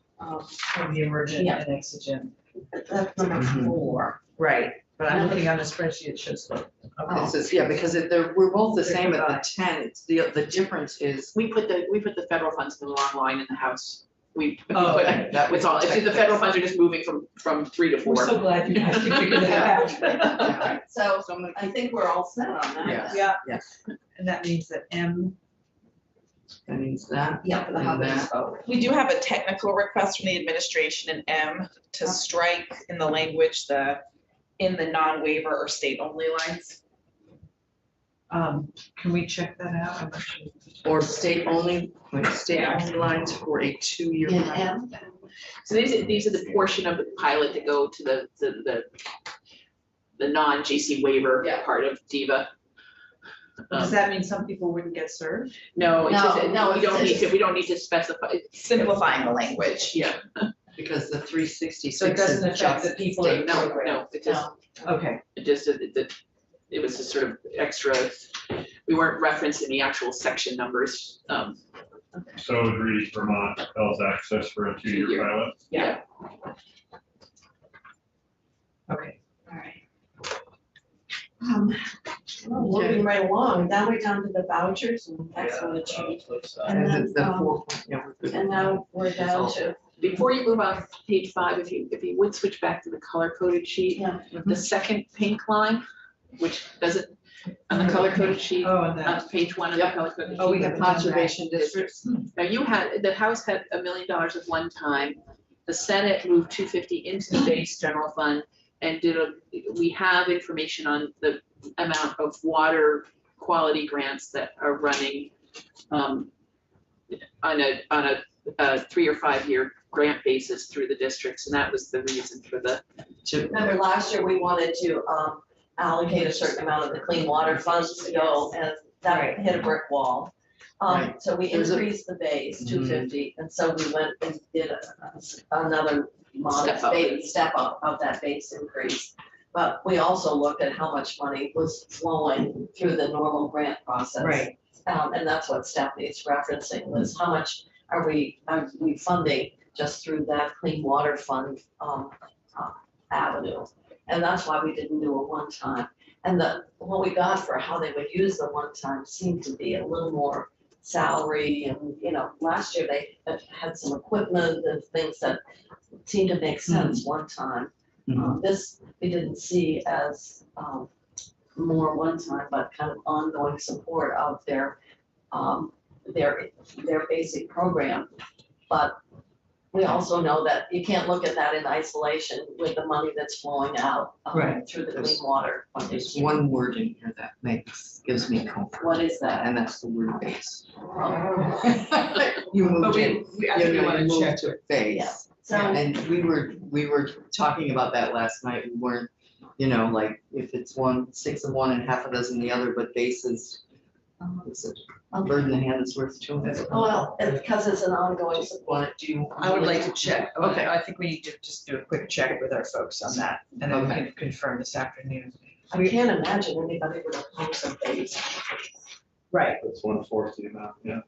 [SPEAKER 4] from the emergent
[SPEAKER 2] Yeah.
[SPEAKER 4] and exigent,
[SPEAKER 2] that's number
[SPEAKER 3] Mhm.
[SPEAKER 2] 4.
[SPEAKER 4] right, but I'm looking on the spreadsheet, it shows both. Okay.
[SPEAKER 3] This is, yeah, because we're both the
[SPEAKER 4] They're
[SPEAKER 3] same at the
[SPEAKER 4] combined.
[SPEAKER 3] 10, it's the difference is.
[SPEAKER 7] We put the federal funds in the wrong line in the house. We
[SPEAKER 4] Oh,
[SPEAKER 7] put,
[SPEAKER 4] okay.
[SPEAKER 3] That was
[SPEAKER 7] it's all, it's the federal funds are just moving from 3 to 4.
[SPEAKER 4] We're so glad you guys figured that out.
[SPEAKER 2] So
[SPEAKER 3] So I'm gonna
[SPEAKER 2] I think we're all set on that.
[SPEAKER 3] Yes.
[SPEAKER 4] Yeah.
[SPEAKER 3] Yes.
[SPEAKER 4] And that means that M,
[SPEAKER 3] that means that.
[SPEAKER 2] Yeah, for the hub and spoke.
[SPEAKER 5] We do have a technical request from the administration in M to strike in the language in the non-waiver or state-only lines.
[SPEAKER 4] Can we check that out? I'm not sure.
[SPEAKER 3] Or state only lines for a 2-year.
[SPEAKER 2] In
[SPEAKER 3] pilot.
[SPEAKER 2] M,
[SPEAKER 7] So these are the portion of the pilot that go to the non-GC waiver
[SPEAKER 2] Yeah.
[SPEAKER 7] part of DIVA.
[SPEAKER 4] Does that mean some people wouldn't get served?
[SPEAKER 7] No, it's just,
[SPEAKER 2] No,
[SPEAKER 7] we don't need to specify.
[SPEAKER 5] Simplifying the language.
[SPEAKER 7] Yeah,
[SPEAKER 3] Because the 366
[SPEAKER 4] So it doesn't
[SPEAKER 3] is
[SPEAKER 4] affect the
[SPEAKER 3] just
[SPEAKER 4] people
[SPEAKER 3] state.
[SPEAKER 4] in
[SPEAKER 7] no,
[SPEAKER 4] program?
[SPEAKER 7] no, it just,
[SPEAKER 4] Okay,
[SPEAKER 7] it just, it was a sort of extra, we weren't referencing the actual section numbers.
[SPEAKER 9] So it would read Vermont Health Access for a 2-year
[SPEAKER 7] 2-year.
[SPEAKER 9] pilot.
[SPEAKER 7] Yeah.
[SPEAKER 4] okay.
[SPEAKER 2] all right. Well, moving right along, now we're down to the vouchers and that's what it changed. And
[SPEAKER 3] And
[SPEAKER 2] then,
[SPEAKER 3] the 4, yeah, we're good.
[SPEAKER 2] and now we're down to,
[SPEAKER 7] Before you move on page 5, if you would switch back to the color coded sheet,
[SPEAKER 2] Yeah.
[SPEAKER 7] the second pink line, which doesn't, on the color coded sheet,
[SPEAKER 4] Oh, and that,
[SPEAKER 7] on page 1 of the color coded sheet.
[SPEAKER 4] oh, we have
[SPEAKER 3] Conservation districts.
[SPEAKER 7] Now the House had $1 million at one time, the Senate moved 250 into the base general fund and we have information on the amount of water quality grants that are running on a 3 or 5 year grant basis through the districts, and that was the reason for the.
[SPEAKER 2] remember last year we wanted to allocate a certain amount of the clean water funds to go and that hit a brick wall.
[SPEAKER 3] Right.
[SPEAKER 2] So we
[SPEAKER 3] There's a-
[SPEAKER 2] increased the base,
[SPEAKER 3] Mhm.
[SPEAKER 2] 250, and so we went and did another modest
[SPEAKER 7] Step up.
[SPEAKER 2] step up of that base increase. But we also looked at how much money was flowing through the normal grant process.
[SPEAKER 4] right,
[SPEAKER 2] And that's what Stephanie's referencing, was how much are we funding just through that clean water fund avenue? And that's why we didn't do a one-time. And what we got for how they would use the one-time seemed to be a little more salary and, last year they had some equipment and things that seemed to make sense one time. This, we didn't see as more one-time, but kind of ongoing support of their basic program. But we also know that you can't look at that in isolation with the money that's flowing out
[SPEAKER 4] Right.
[SPEAKER 2] through the clean water
[SPEAKER 3] There's
[SPEAKER 2] funding.
[SPEAKER 3] one word in here that gives me comfort,
[SPEAKER 2] What is that?
[SPEAKER 3] and that's the word base.
[SPEAKER 2] Oh.
[SPEAKER 3] You
[SPEAKER 4] but
[SPEAKER 3] moved it,
[SPEAKER 4] I think we
[SPEAKER 3] you
[SPEAKER 4] wanna check.
[SPEAKER 3] moved to base.
[SPEAKER 2] So,
[SPEAKER 3] And we were talking about that last night, we weren't, like, if it's 6 of one and half a dozen the other, but base is, it's a bird in the hand is worth 2 in the.
[SPEAKER 2] well, it's because it's an ongoing support.
[SPEAKER 3] What do you?
[SPEAKER 4] I would like to check.
[SPEAKER 3] Okay.
[SPEAKER 4] I think we need to just do a quick check with our folks on that, and then we
[SPEAKER 3] Okay.
[SPEAKER 4] can confirm this afternoon.
[SPEAKER 2] I can't imagine anybody would oppose a base.
[SPEAKER 4] Right,
[SPEAKER 9] That's 1/4 the amount, yeah.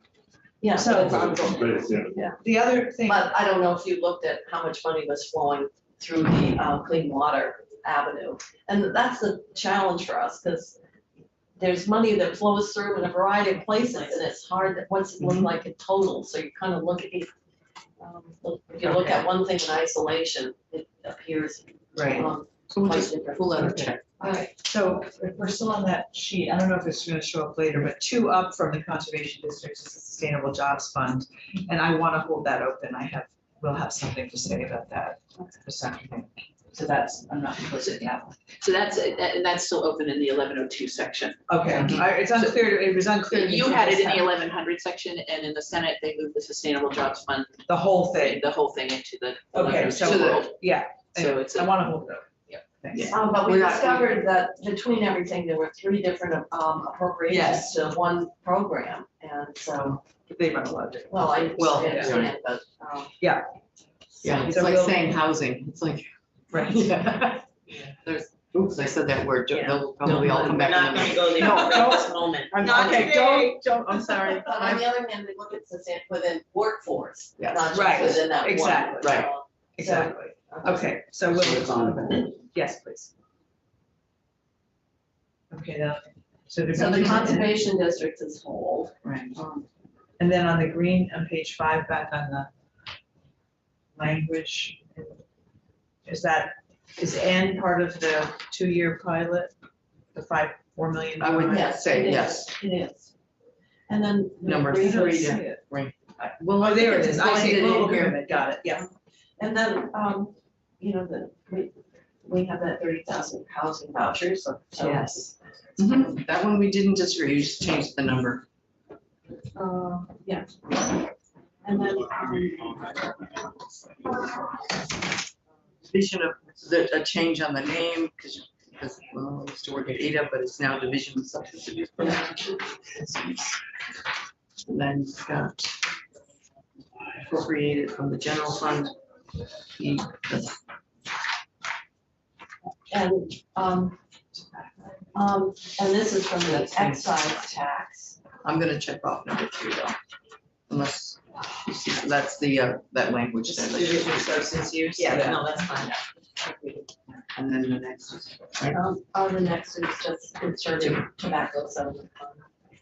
[SPEAKER 2] Yeah,
[SPEAKER 4] So-
[SPEAKER 2] so it's ongoing.
[SPEAKER 9] But it's, yeah,
[SPEAKER 4] the other thing,
[SPEAKER 2] But I don't know if you looked at how much money was flowing through the clean water avenue. And that's the challenge for us, because there's money that flows through in a variety of places, and it's hard, what's it look like in total, so you kind of look at it. If you look at one thing in isolation, it appears
[SPEAKER 4] right,
[SPEAKER 3] So we'll
[SPEAKER 2] quite
[SPEAKER 3] just,
[SPEAKER 2] different.
[SPEAKER 3] we'll let her check.
[SPEAKER 2] All right,
[SPEAKER 4] so if we're still on that sheet, I don't know if it's gonna show up later, but 2 up from the conservation districts is the Sustainable Jobs Fund. And I wanna hold that open, we'll have something to say about that this afternoon. So that's, I'm not closing that one.
[SPEAKER 7] So that's still open in the 1102 section.
[SPEAKER 4] Okay, it's unclear, it was unclear. to me
[SPEAKER 7] You
[SPEAKER 4] from
[SPEAKER 7] had it
[SPEAKER 4] this
[SPEAKER 7] in the
[SPEAKER 4] time.
[SPEAKER 7] 1100 section, and in the Senate, they moved the Sustainable Jobs Fund,
[SPEAKER 4] The whole thing,
[SPEAKER 7] the whole thing into the.
[SPEAKER 4] okay,
[SPEAKER 7] 1102
[SPEAKER 4] so,
[SPEAKER 7] world.
[SPEAKER 4] yeah,
[SPEAKER 7] So it's,
[SPEAKER 4] I wanna hold it open.
[SPEAKER 7] Yeah.
[SPEAKER 4] Thanks.
[SPEAKER 2] but we
[SPEAKER 3] We're not-
[SPEAKER 2] discovered that between everything, there were 3 different appropriations
[SPEAKER 4] Yes.
[SPEAKER 2] to one program, and so,
[SPEAKER 4] They run a lot of different.
[SPEAKER 2] well, I
[SPEAKER 3] Well,
[SPEAKER 2] understand, but,
[SPEAKER 3] Yeah, it's
[SPEAKER 4] So
[SPEAKER 3] like
[SPEAKER 4] we'll-
[SPEAKER 3] saying housing, it's like.
[SPEAKER 4] Right.
[SPEAKER 3] There's, oops, I said that word,
[SPEAKER 6] Yeah.
[SPEAKER 3] they'll probably all come
[SPEAKER 6] we're
[SPEAKER 3] back
[SPEAKER 6] not
[SPEAKER 3] in a
[SPEAKER 6] gonna
[SPEAKER 3] minute.
[SPEAKER 6] go there
[SPEAKER 3] No,
[SPEAKER 6] at this moment.
[SPEAKER 4] Not
[SPEAKER 3] Okay,
[SPEAKER 4] today.
[SPEAKER 3] don't, I'm sorry.
[SPEAKER 2] But on the other hand, we look at within workforce,
[SPEAKER 3] Yes.
[SPEAKER 2] not
[SPEAKER 4] Right,
[SPEAKER 2] just within that one.
[SPEAKER 4] exactly.
[SPEAKER 3] Right.
[SPEAKER 4] Exactly, okay, so
[SPEAKER 10] So it's
[SPEAKER 4] we'll,
[SPEAKER 10] on.
[SPEAKER 4] yes, please. Okay, now, so
[SPEAKER 2] So the
[SPEAKER 4] the,
[SPEAKER 2] conservation district is whole.
[SPEAKER 3] Right.
[SPEAKER 4] and then on the green, on page 5, back on the language, is N part of the 2-year pilot? The $4 million?
[SPEAKER 3] I would
[SPEAKER 2] Yes,
[SPEAKER 3] say
[SPEAKER 2] it is.
[SPEAKER 3] yes.
[SPEAKER 2] It is. And then. the
[SPEAKER 3] Number
[SPEAKER 2] green-
[SPEAKER 3] 3
[SPEAKER 4] See
[SPEAKER 3] there.
[SPEAKER 4] it.
[SPEAKER 3] Well,
[SPEAKER 4] Oh, there it is, I see
[SPEAKER 3] blended in
[SPEAKER 4] global
[SPEAKER 3] here.
[SPEAKER 4] pyramid, got it, yeah.
[SPEAKER 2] And then, we have that 30,000 housing vouchers, so.
[SPEAKER 4] Yes.
[SPEAKER 3] That one we didn't disagree, you just changed the number.
[SPEAKER 2] Yeah. And then,
[SPEAKER 3] Division of, a change on the name, because, well, I used to work at ADA, but it's now Division of Substance Abuse Prevention. And then it's got appropriated from the general fund.
[SPEAKER 2] and this is from the excise tax.
[SPEAKER 3] I'm gonna check off number 3 though, unless, you see, so that's the, that language there. that you-
[SPEAKER 4] Division of substance use.
[SPEAKER 6] Yeah, no, that's fine.
[SPEAKER 3] And then the next is, right?
[SPEAKER 2] The next is just inserting tobacco settlement fund.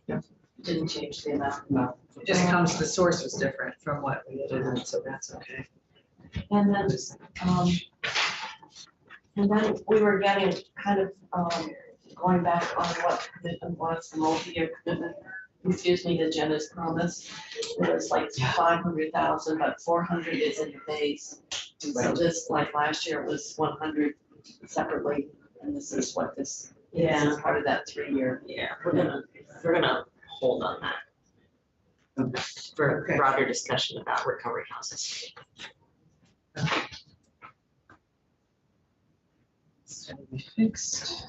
[SPEAKER 3] Yeah.
[SPEAKER 2] Didn't change the amount.
[SPEAKER 3] No.
[SPEAKER 4] It just comes, the source was different from what we did, so that's okay.
[SPEAKER 2] And then we were getting kind of, going back on what commitment was, the multi-year commitment. Excuse me, to Jenna's promise. It was like 500,000, but 400 is in the base. So this, like last year, it was 100 separately, and this is what this is part of that 3-year.
[SPEAKER 6] Yeah, we're gonna hold on that. For
[SPEAKER 4] Okay.
[SPEAKER 6] broader discussion about recovery houses.
[SPEAKER 3] So we fixed.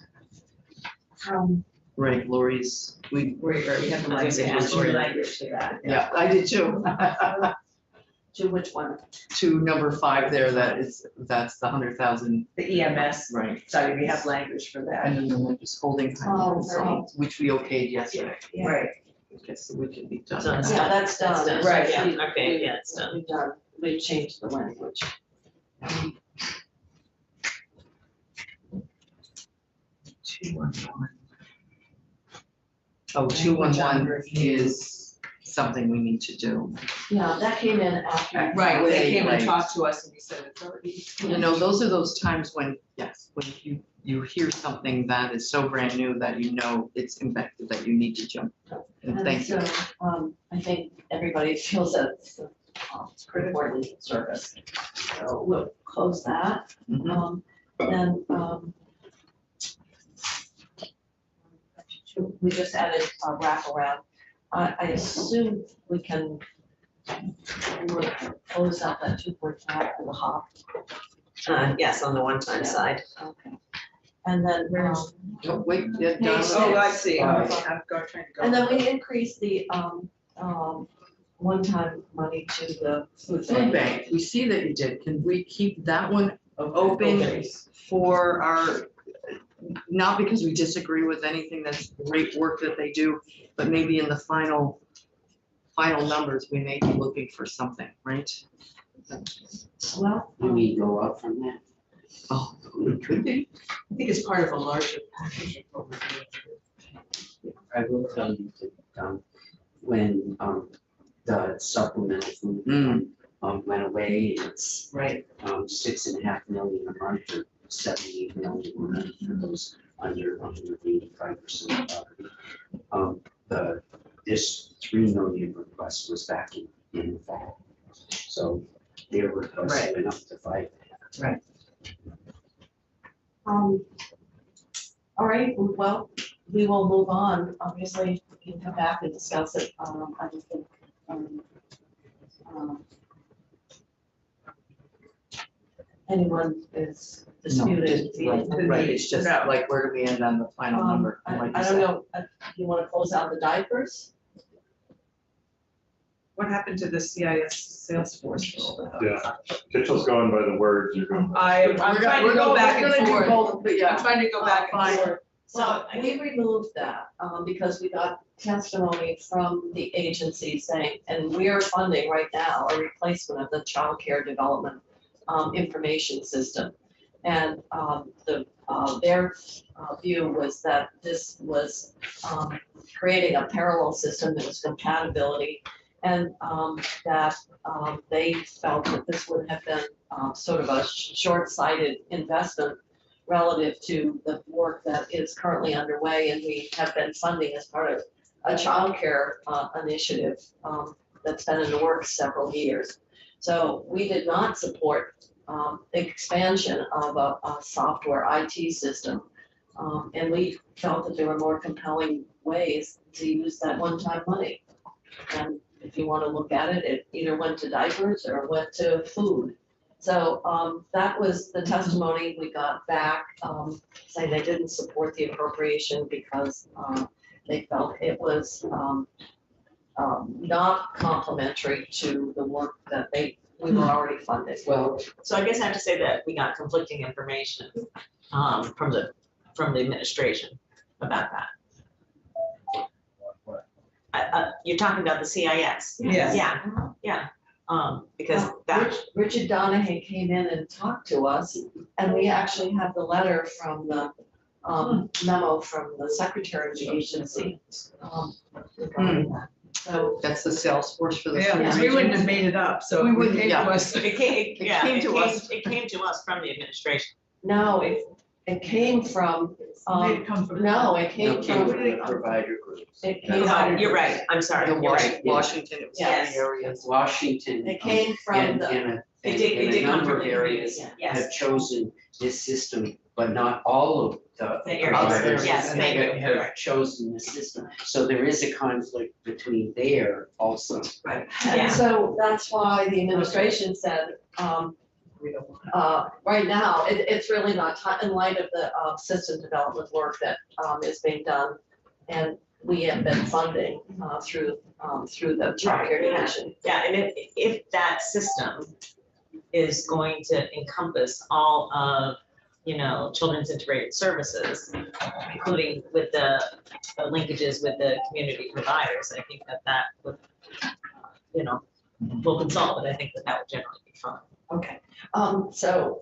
[SPEAKER 2] Um,
[SPEAKER 3] Right, Lori's, we
[SPEAKER 4] have
[SPEAKER 6] I was gonna say, add more
[SPEAKER 4] language to that.
[SPEAKER 3] yeah, I did too.
[SPEAKER 2] to which one?
[SPEAKER 3] To number 5 there, that's the 100,000,
[SPEAKER 4] The EMS,
[SPEAKER 3] right?
[SPEAKER 4] sorry, we have language for that.
[SPEAKER 3] And then we're just holding,
[SPEAKER 2] Oh,
[SPEAKER 3] so, which we okayed yesterday.
[SPEAKER 4] Right.
[SPEAKER 3] Okay, so we can be done.
[SPEAKER 6] So it's
[SPEAKER 2] Yeah, that's done.
[SPEAKER 6] done.
[SPEAKER 4] Right,
[SPEAKER 6] Yeah,
[SPEAKER 2] We-
[SPEAKER 6] okay,
[SPEAKER 2] we-
[SPEAKER 6] yeah, it's done.
[SPEAKER 2] We've done, we've changed the language.
[SPEAKER 4] 211.
[SPEAKER 3] Oh, 211 is something we need to do.
[SPEAKER 2] Yeah, that came in after.
[SPEAKER 4] Right, they came and
[SPEAKER 3] Right.
[SPEAKER 4] talked to us and we said it's already.
[SPEAKER 3] You know, those are those times when, yes, when you hear something that is so brand new that you know it's impacted, that you need to jump. And thank you.
[SPEAKER 2] So, I think everybody feels that it's a pretty important service. So we'll close that.
[SPEAKER 3] Mhm.
[SPEAKER 2] Then, we just added a wraparound. I assume we can we'll close out that 2.5 for the HOP.
[SPEAKER 6] Yes, on the one-time side.
[SPEAKER 2] Okay. And then,
[SPEAKER 3] Oh, wait, yeah,
[SPEAKER 2] Page
[SPEAKER 3] Donna.
[SPEAKER 2] six.
[SPEAKER 4] Oh, I see, I'm
[SPEAKER 3] Right.
[SPEAKER 4] trying to go.
[SPEAKER 2] and then we increased the, one-time money to the food
[SPEAKER 3] Food
[SPEAKER 2] bank.
[SPEAKER 3] bank, we see that you did. Can we keep that one open for our, not because we disagree with anything, that's great work that they do, but maybe in the final numbers, we may be looking for something, right?
[SPEAKER 2] Well,
[SPEAKER 10] Can we go up from that?
[SPEAKER 3] Oh, it could be.
[SPEAKER 4] I think it's part of a larger package of what we're doing.
[SPEAKER 10] I will tell you that, when, the supplemental food, went away, it's,
[SPEAKER 4] Right.
[SPEAKER 10] 6.5 million a month or 78 million a month for those under 85% poverty. This 3 million request was back in fall. So their request
[SPEAKER 4] Right.
[SPEAKER 10] went up to 5.5.
[SPEAKER 4] Right.
[SPEAKER 2] all right, well, we will move on. Obviously, we can come back and discuss it. I don't think, anyone is disputed.
[SPEAKER 3] Right, it's just
[SPEAKER 4] No.
[SPEAKER 3] like, where do we end on the final number?
[SPEAKER 2] I
[SPEAKER 3] Like you
[SPEAKER 2] don't
[SPEAKER 3] said.
[SPEAKER 2] know, you wanna close out the diapers?
[SPEAKER 4] What happened to the CIS Salesforce rollout?
[SPEAKER 9] Yeah. Kitchell's going by the words, you're going.
[SPEAKER 4] I'm trying to go back and forth.
[SPEAKER 3] But
[SPEAKER 4] I'm
[SPEAKER 3] yeah,
[SPEAKER 4] trying to go back and
[SPEAKER 3] Fine.
[SPEAKER 4] forth.
[SPEAKER 2] So we removed that, because we got testimony from the agency saying, and we are funding right now a replacement of the child care development information system. And their view was that this was creating a parallel system that was compatibility. And that they felt that this would have been sort of a short-sighted investment relative to the work that is currently underway, and we have been funding as part of a childcare initiative that's been in the works several years. So we did not support expansion of a software IT system. And we felt that there were more compelling ways to use that one-time money. And if you wanna look at it, it either went to diapers or went to food. So, that was the testimony we got back, saying they didn't support the appropriation because, they felt it was, not complementary to the work that we were already funded.
[SPEAKER 10] Well,
[SPEAKER 6] So I guess I have to say that we got conflicting information from the administration about that. You're talking about the CIS?
[SPEAKER 4] Yes.
[SPEAKER 6] Yeah, because that,
[SPEAKER 2] Richard Donahue came in and talked to us, and we actually have the letter from the memo from the secretary of the agency. Regarding that. So,
[SPEAKER 3] That's the Salesforce for the.
[SPEAKER 4] Yeah, because we wouldn't have made it up, so
[SPEAKER 3] We
[SPEAKER 4] it
[SPEAKER 3] wouldn't,
[SPEAKER 4] came to
[SPEAKER 3] yeah.
[SPEAKER 4] us.
[SPEAKER 6] it came,
[SPEAKER 3] It
[SPEAKER 6] yeah,
[SPEAKER 3] came
[SPEAKER 6] it
[SPEAKER 3] to
[SPEAKER 6] came,
[SPEAKER 3] us.
[SPEAKER 6] it came to us from the administration.
[SPEAKER 2] no, it came from,
[SPEAKER 4] Made it come from.
[SPEAKER 2] no, it came
[SPEAKER 10] came
[SPEAKER 2] from,
[SPEAKER 10] from the provider groups.
[SPEAKER 2] it came
[SPEAKER 6] No,
[SPEAKER 2] from,
[SPEAKER 6] you're right, I'm sorry,
[SPEAKER 3] The
[SPEAKER 6] you're right.
[SPEAKER 3] Washington, it was in
[SPEAKER 2] Yes.
[SPEAKER 3] the areas.
[SPEAKER 10] Washington.
[SPEAKER 2] it came from
[SPEAKER 10] And,
[SPEAKER 2] the,
[SPEAKER 10] and a,
[SPEAKER 6] It did, it
[SPEAKER 10] and
[SPEAKER 6] did
[SPEAKER 10] a
[SPEAKER 6] come
[SPEAKER 10] number
[SPEAKER 6] from
[SPEAKER 10] of
[SPEAKER 6] the
[SPEAKER 10] areas
[SPEAKER 6] Yes,
[SPEAKER 10] have chosen this system, but not all of the
[SPEAKER 6] The areas,
[SPEAKER 10] providers
[SPEAKER 6] yes,
[SPEAKER 10] have-
[SPEAKER 6] thank you.
[SPEAKER 10] have chosen the system. So there is a conflict between there also.
[SPEAKER 2] and
[SPEAKER 6] Yeah.
[SPEAKER 2] so that's why the administration said, right now, it's really not time, in light of the, system development work that, is being done. And we have been funding, through the Child Care Division.
[SPEAKER 6] Yeah, and if that system is going to encompass all of, children's integrated services, including with the linkages with the community providers, I think that would, we'll consult, but I think that would generally be fine.
[SPEAKER 2] Okay, so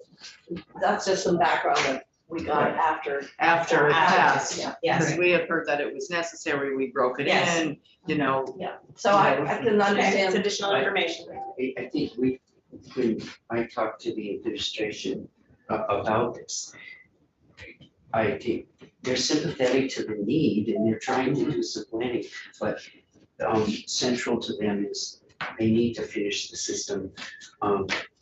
[SPEAKER 2] that's just some background that we got after.
[SPEAKER 3] After it passed.
[SPEAKER 2] Yeah,
[SPEAKER 6] Yes,
[SPEAKER 3] Because we had heard that it was necessary, we broke it
[SPEAKER 6] Yes.
[SPEAKER 3] in, you know.
[SPEAKER 2] so I can
[SPEAKER 6] okay, it's
[SPEAKER 2] understand,
[SPEAKER 6] additional information.
[SPEAKER 10] I think when I talked to the administration about this, I think they're sympathetic to the need and they're trying to do some planning, but central to them is they need to finish the system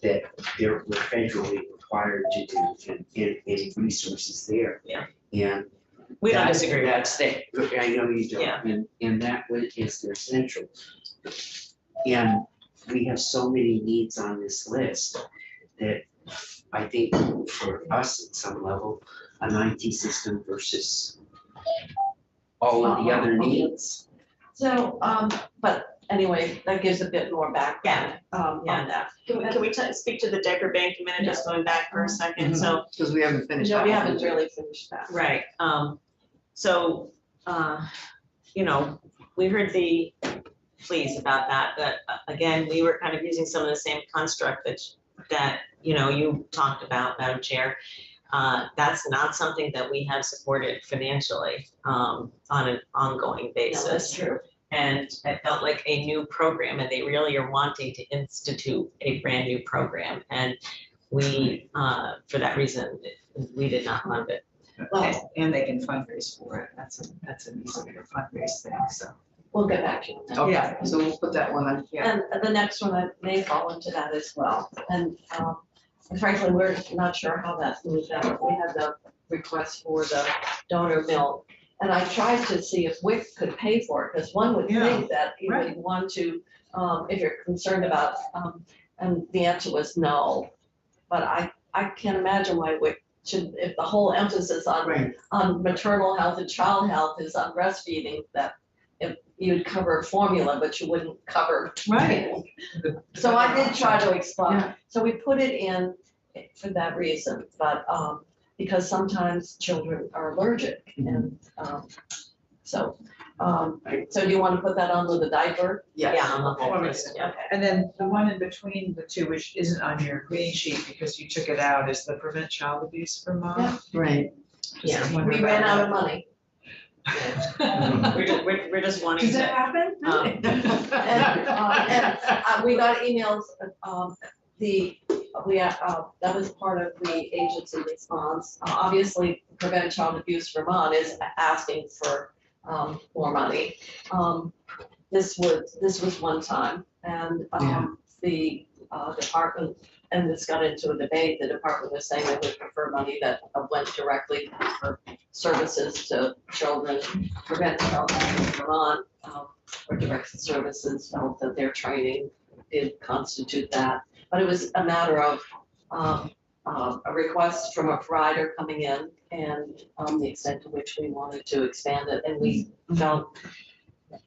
[SPEAKER 10] that they're federally required to do and any resources there.
[SPEAKER 6] Yeah.
[SPEAKER 10] And
[SPEAKER 6] We don't
[SPEAKER 10] that-
[SPEAKER 6] disagree with
[SPEAKER 10] That's
[SPEAKER 6] that.
[SPEAKER 10] I know you
[SPEAKER 6] Yeah.
[SPEAKER 10] don't, and that is their central. And we have so many needs on this list that I think for us at some level, an IT system versus all of the other needs.
[SPEAKER 2] so, but anyway, that gives a bit more background, on that.
[SPEAKER 6] Can we speak to the Decker Bank a minute, just going back for a second? So,
[SPEAKER 3] Because we haven't finished
[SPEAKER 2] No,
[SPEAKER 3] that
[SPEAKER 2] we
[SPEAKER 3] one.
[SPEAKER 2] haven't really finished that.
[SPEAKER 6] right, so, we heard the pleas about that, but again, we were kind of using some of the same construct that, you talked about, Madam Chair. That's not something that we have supported financially, on an ongoing
[SPEAKER 2] No,
[SPEAKER 6] basis.
[SPEAKER 2] that's true.
[SPEAKER 6] And it felt like a new program, and they really are wanting to institute a brand new program. And we, for that reason, we did not fund it.
[SPEAKER 2] Well,
[SPEAKER 4] And they can fundraise for it, that's an easier fundraise thing, so.
[SPEAKER 2] we'll get back to you.
[SPEAKER 3] Okay, so we'll put that one on.
[SPEAKER 2] And the next one that may fall into that as well. And frankly, we're not sure how that moved out. We had the request for the donor milk. And I tried to see if WIC could pay for it, because one would think that you would want to, if you're concerned about, and the answer was no. But I can't imagine why WIC should, if the whole emphasis on maternal health and child health is on breastfeeding, that if you'd cover formula, but you wouldn't cover.
[SPEAKER 4] Right.
[SPEAKER 2] So I did try to explain,
[SPEAKER 4] Yeah.
[SPEAKER 2] so we put it in for that reason, but, because sometimes children are allergic and, so do you wanna put that on with the diaper?
[SPEAKER 6] Yeah, on the whole
[SPEAKER 4] Well,
[SPEAKER 6] list, yeah.
[SPEAKER 4] And then the one in between the two, which isn't on your green sheet because you took it out, is the Prevent Child Abuse Vermont.
[SPEAKER 3] Right.
[SPEAKER 6] Yeah.
[SPEAKER 2] We ran out of money.
[SPEAKER 6] We're just wanting to,
[SPEAKER 4] happen?
[SPEAKER 2] And we got emails, that was part of the agency response. Obviously, Prevent Child Abuse Vermont is asking for more money. This was one time, and the department, and this got into a debate, the department was saying they would prefer money that went directly for services to children, prevent Vermont, or direct services felt that their training did constitute that. But it was a matter of, a request from a provider coming in and, the extent to which we wanted to expand it, and we felt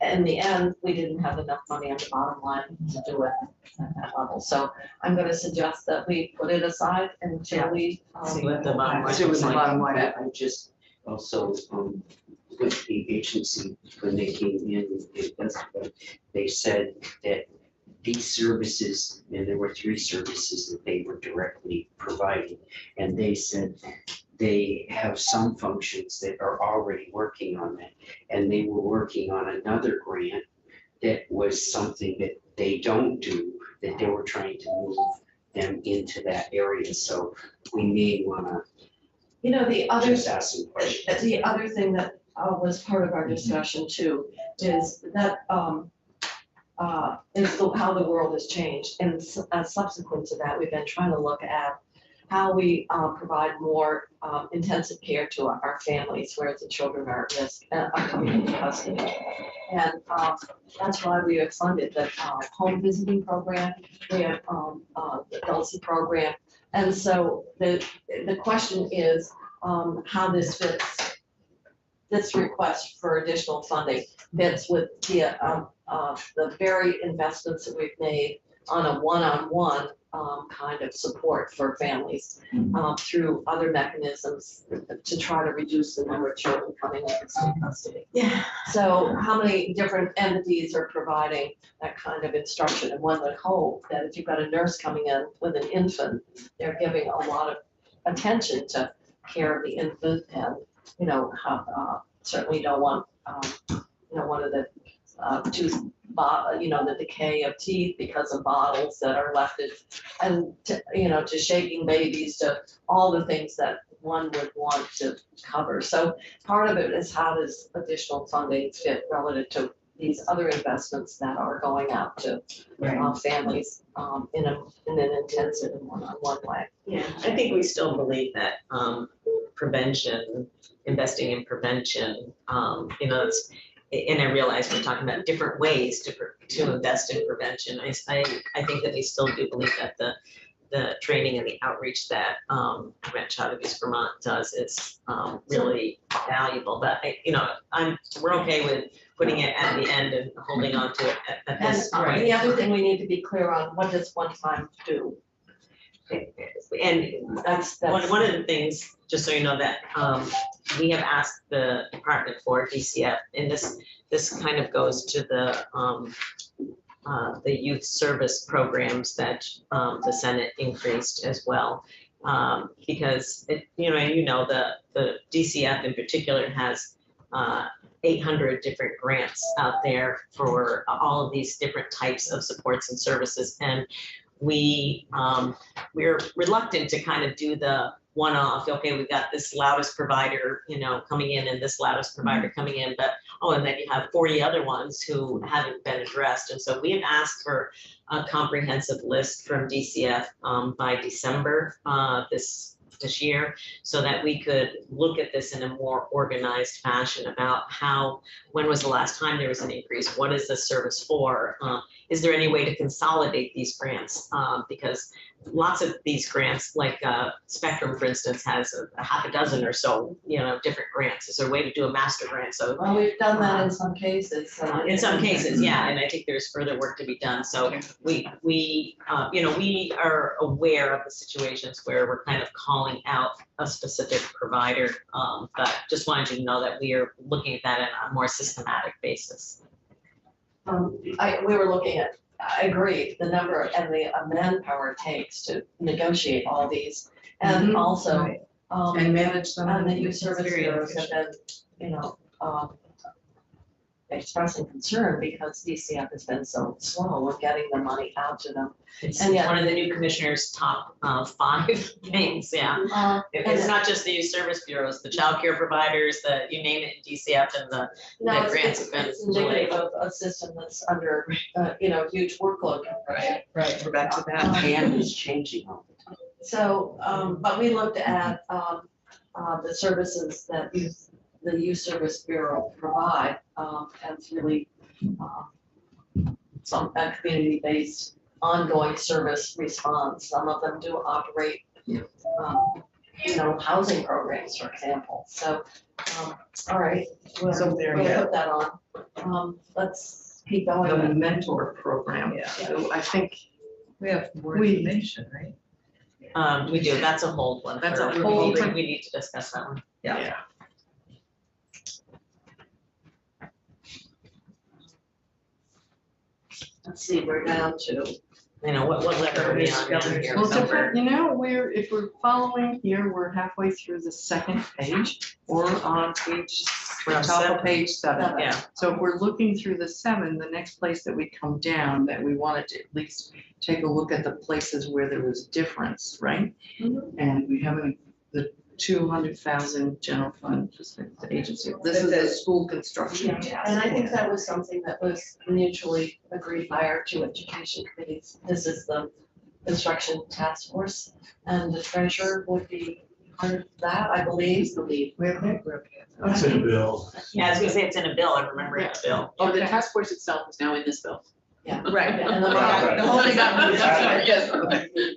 [SPEAKER 2] in the end, we didn't have enough money on the bottom line to do it at that level. So I'm gonna suggest that we put it aside until we.
[SPEAKER 6] See what the bottom line
[SPEAKER 3] See what the
[SPEAKER 6] looks like.
[SPEAKER 3] bottom line is.
[SPEAKER 10] I just also, with the agency, when they came in, they said that these services, and there were 3 services that they were directly providing, and they said they have some functions that are already working on that, and they were working on another grant that was something that they don't do, that they were trying to move them into that area, so we may wanna
[SPEAKER 2] You know, the other,
[SPEAKER 10] just ask some questions.
[SPEAKER 2] the other thing that was part of our discussion too, is that, how the world has changed. And subsequent to that, we've been trying to look at how we provide more intensive care to our families where the children are at risk, are coming into custody. And that's why we have funded the home visiting program, we have the Dulce program. And so the question is how this fits, this request for additional funding fits with the very investments that we've made on a one-on-one kind of support for families through other mechanisms to try to reduce the number of children coming into state custody.
[SPEAKER 6] Yeah.
[SPEAKER 2] So how many different entities are providing that kind of instruction? And one would hope that if you've got a nurse coming in with an infant, they're giving a lot of attention to care of the infant, and, you know, how, certainly don't want, you know, one of the the decay of teeth because of bottles that are left in, and to, you know, to shaking babies, to all the things that one would want to cover. So part of it is how does additional funding fit relative to these other investments that are going out to families in an intensive and one-on-one way.
[SPEAKER 6] Yeah, I think we still believe that prevention, investing in prevention, you know, it's, and I realize we're talking about different ways to invest in prevention. I think that we still do believe that the training and the outreach that Prevent Child Abuse Vermont does is really valuable. But we're okay with putting it at the end and holding on to it at this
[SPEAKER 2] And
[SPEAKER 6] point.
[SPEAKER 2] the other thing we need to be clear on, what does one time do?
[SPEAKER 6] And
[SPEAKER 2] That's.
[SPEAKER 6] one of the things, just so you know, that we have asked the Department for DCF, and this kind of goes to the youth service programs that the Senate increased as well. Because the DCF in particular has 800 different grants out there for all of these different types of supports and services, and we're reluctant to kind of do the one-off, okay, we've got this loudest provider, coming in and this loudest provider coming in, but, and then you have 40 other ones who haven't been addressed. And so we have asked for a comprehensive list from DCF by December this year, so that we could look at this in a more organized fashion about when was the last time there was an increase? What is this service for? Is there any way to consolidate these grants? Because lots of these grants, like Spectrum, for instance, has a half a dozen or so, different grants. Is there a way to do a master grant? So
[SPEAKER 2] Well, we've done that in some cases.
[SPEAKER 6] in some cases, yeah, and I think there's further work to be done. So we are aware of the situations where we're kind of calling out a specific provider, but just wanted you to know that we are looking at that on a more systematic basis.
[SPEAKER 2] We were looking at, I agree, the number and the manpower it takes to negotiate all these, and also,
[SPEAKER 3] And manage them.
[SPEAKER 2] and the youth service
[SPEAKER 3] Very
[SPEAKER 2] bureaus have
[SPEAKER 3] efficient.
[SPEAKER 2] been, expressing concern because DCF has been so slow with getting the money out to them.
[SPEAKER 6] It's
[SPEAKER 2] And yet-
[SPEAKER 6] one of the new commissioner's top 5 things, yeah. It's not just the youth service bureaus, the childcare providers, you name it, DCF and the
[SPEAKER 2] No,
[SPEAKER 6] the
[SPEAKER 2] it's,
[SPEAKER 6] grants
[SPEAKER 2] it's,
[SPEAKER 6] have been
[SPEAKER 2] it's indicative of a system that's under, huge workload.
[SPEAKER 4] Right, we're back to that.
[SPEAKER 10] And it's changing all the time.
[SPEAKER 2] So, but we looked at, the services that the Youth Service Bureau provide, as really, some, community-based ongoing service response. Some of them do operate, housing programs, for example. So, all right, we'll,
[SPEAKER 3] So there
[SPEAKER 2] we'll
[SPEAKER 3] you go.
[SPEAKER 2] put that on. Let's keep
[SPEAKER 3] The
[SPEAKER 2] going.
[SPEAKER 3] mentor program.
[SPEAKER 4] Yeah.
[SPEAKER 3] So I think
[SPEAKER 4] We have more
[SPEAKER 3] We-
[SPEAKER 4] information, right?
[SPEAKER 6] We do, that's a hold one.
[SPEAKER 3] That's a
[SPEAKER 6] for-
[SPEAKER 3] hold.
[SPEAKER 6] We need to discuss that one.
[SPEAKER 3] Yeah.
[SPEAKER 2] Let's see, we're down to,
[SPEAKER 6] What letter are we on now here?
[SPEAKER 3] Well,
[SPEAKER 6] Number-
[SPEAKER 3] if we're following here, we're halfway through the second page or on page,
[SPEAKER 6] We're on
[SPEAKER 3] top of
[SPEAKER 6] 7.
[SPEAKER 3] page 7.
[SPEAKER 6] Yeah,
[SPEAKER 3] So if we're looking through the 7, the next place that we come down, that we wanted to at least take a look at the places where there was difference, right? And we haven't, the 200,000 general fund, just the agency, this is the school construction.
[SPEAKER 2] and I think that was something that was mutually agreed by our 2 education committees. This is the construction task force, and the treasurer would be part of that, I believe.
[SPEAKER 3] We're okay.
[SPEAKER 9] That's in a bill.
[SPEAKER 6] yeah, I was gonna say it's in a bill, I remember it in a bill.
[SPEAKER 7] Oh, the
[SPEAKER 3] Okay.
[SPEAKER 7] task force itself is now in this bill.
[SPEAKER 4] Right.
[SPEAKER 2] And the,
[SPEAKER 9] Right.
[SPEAKER 4] The whole thing got,
[SPEAKER 9] Yeah.
[SPEAKER 4] yes.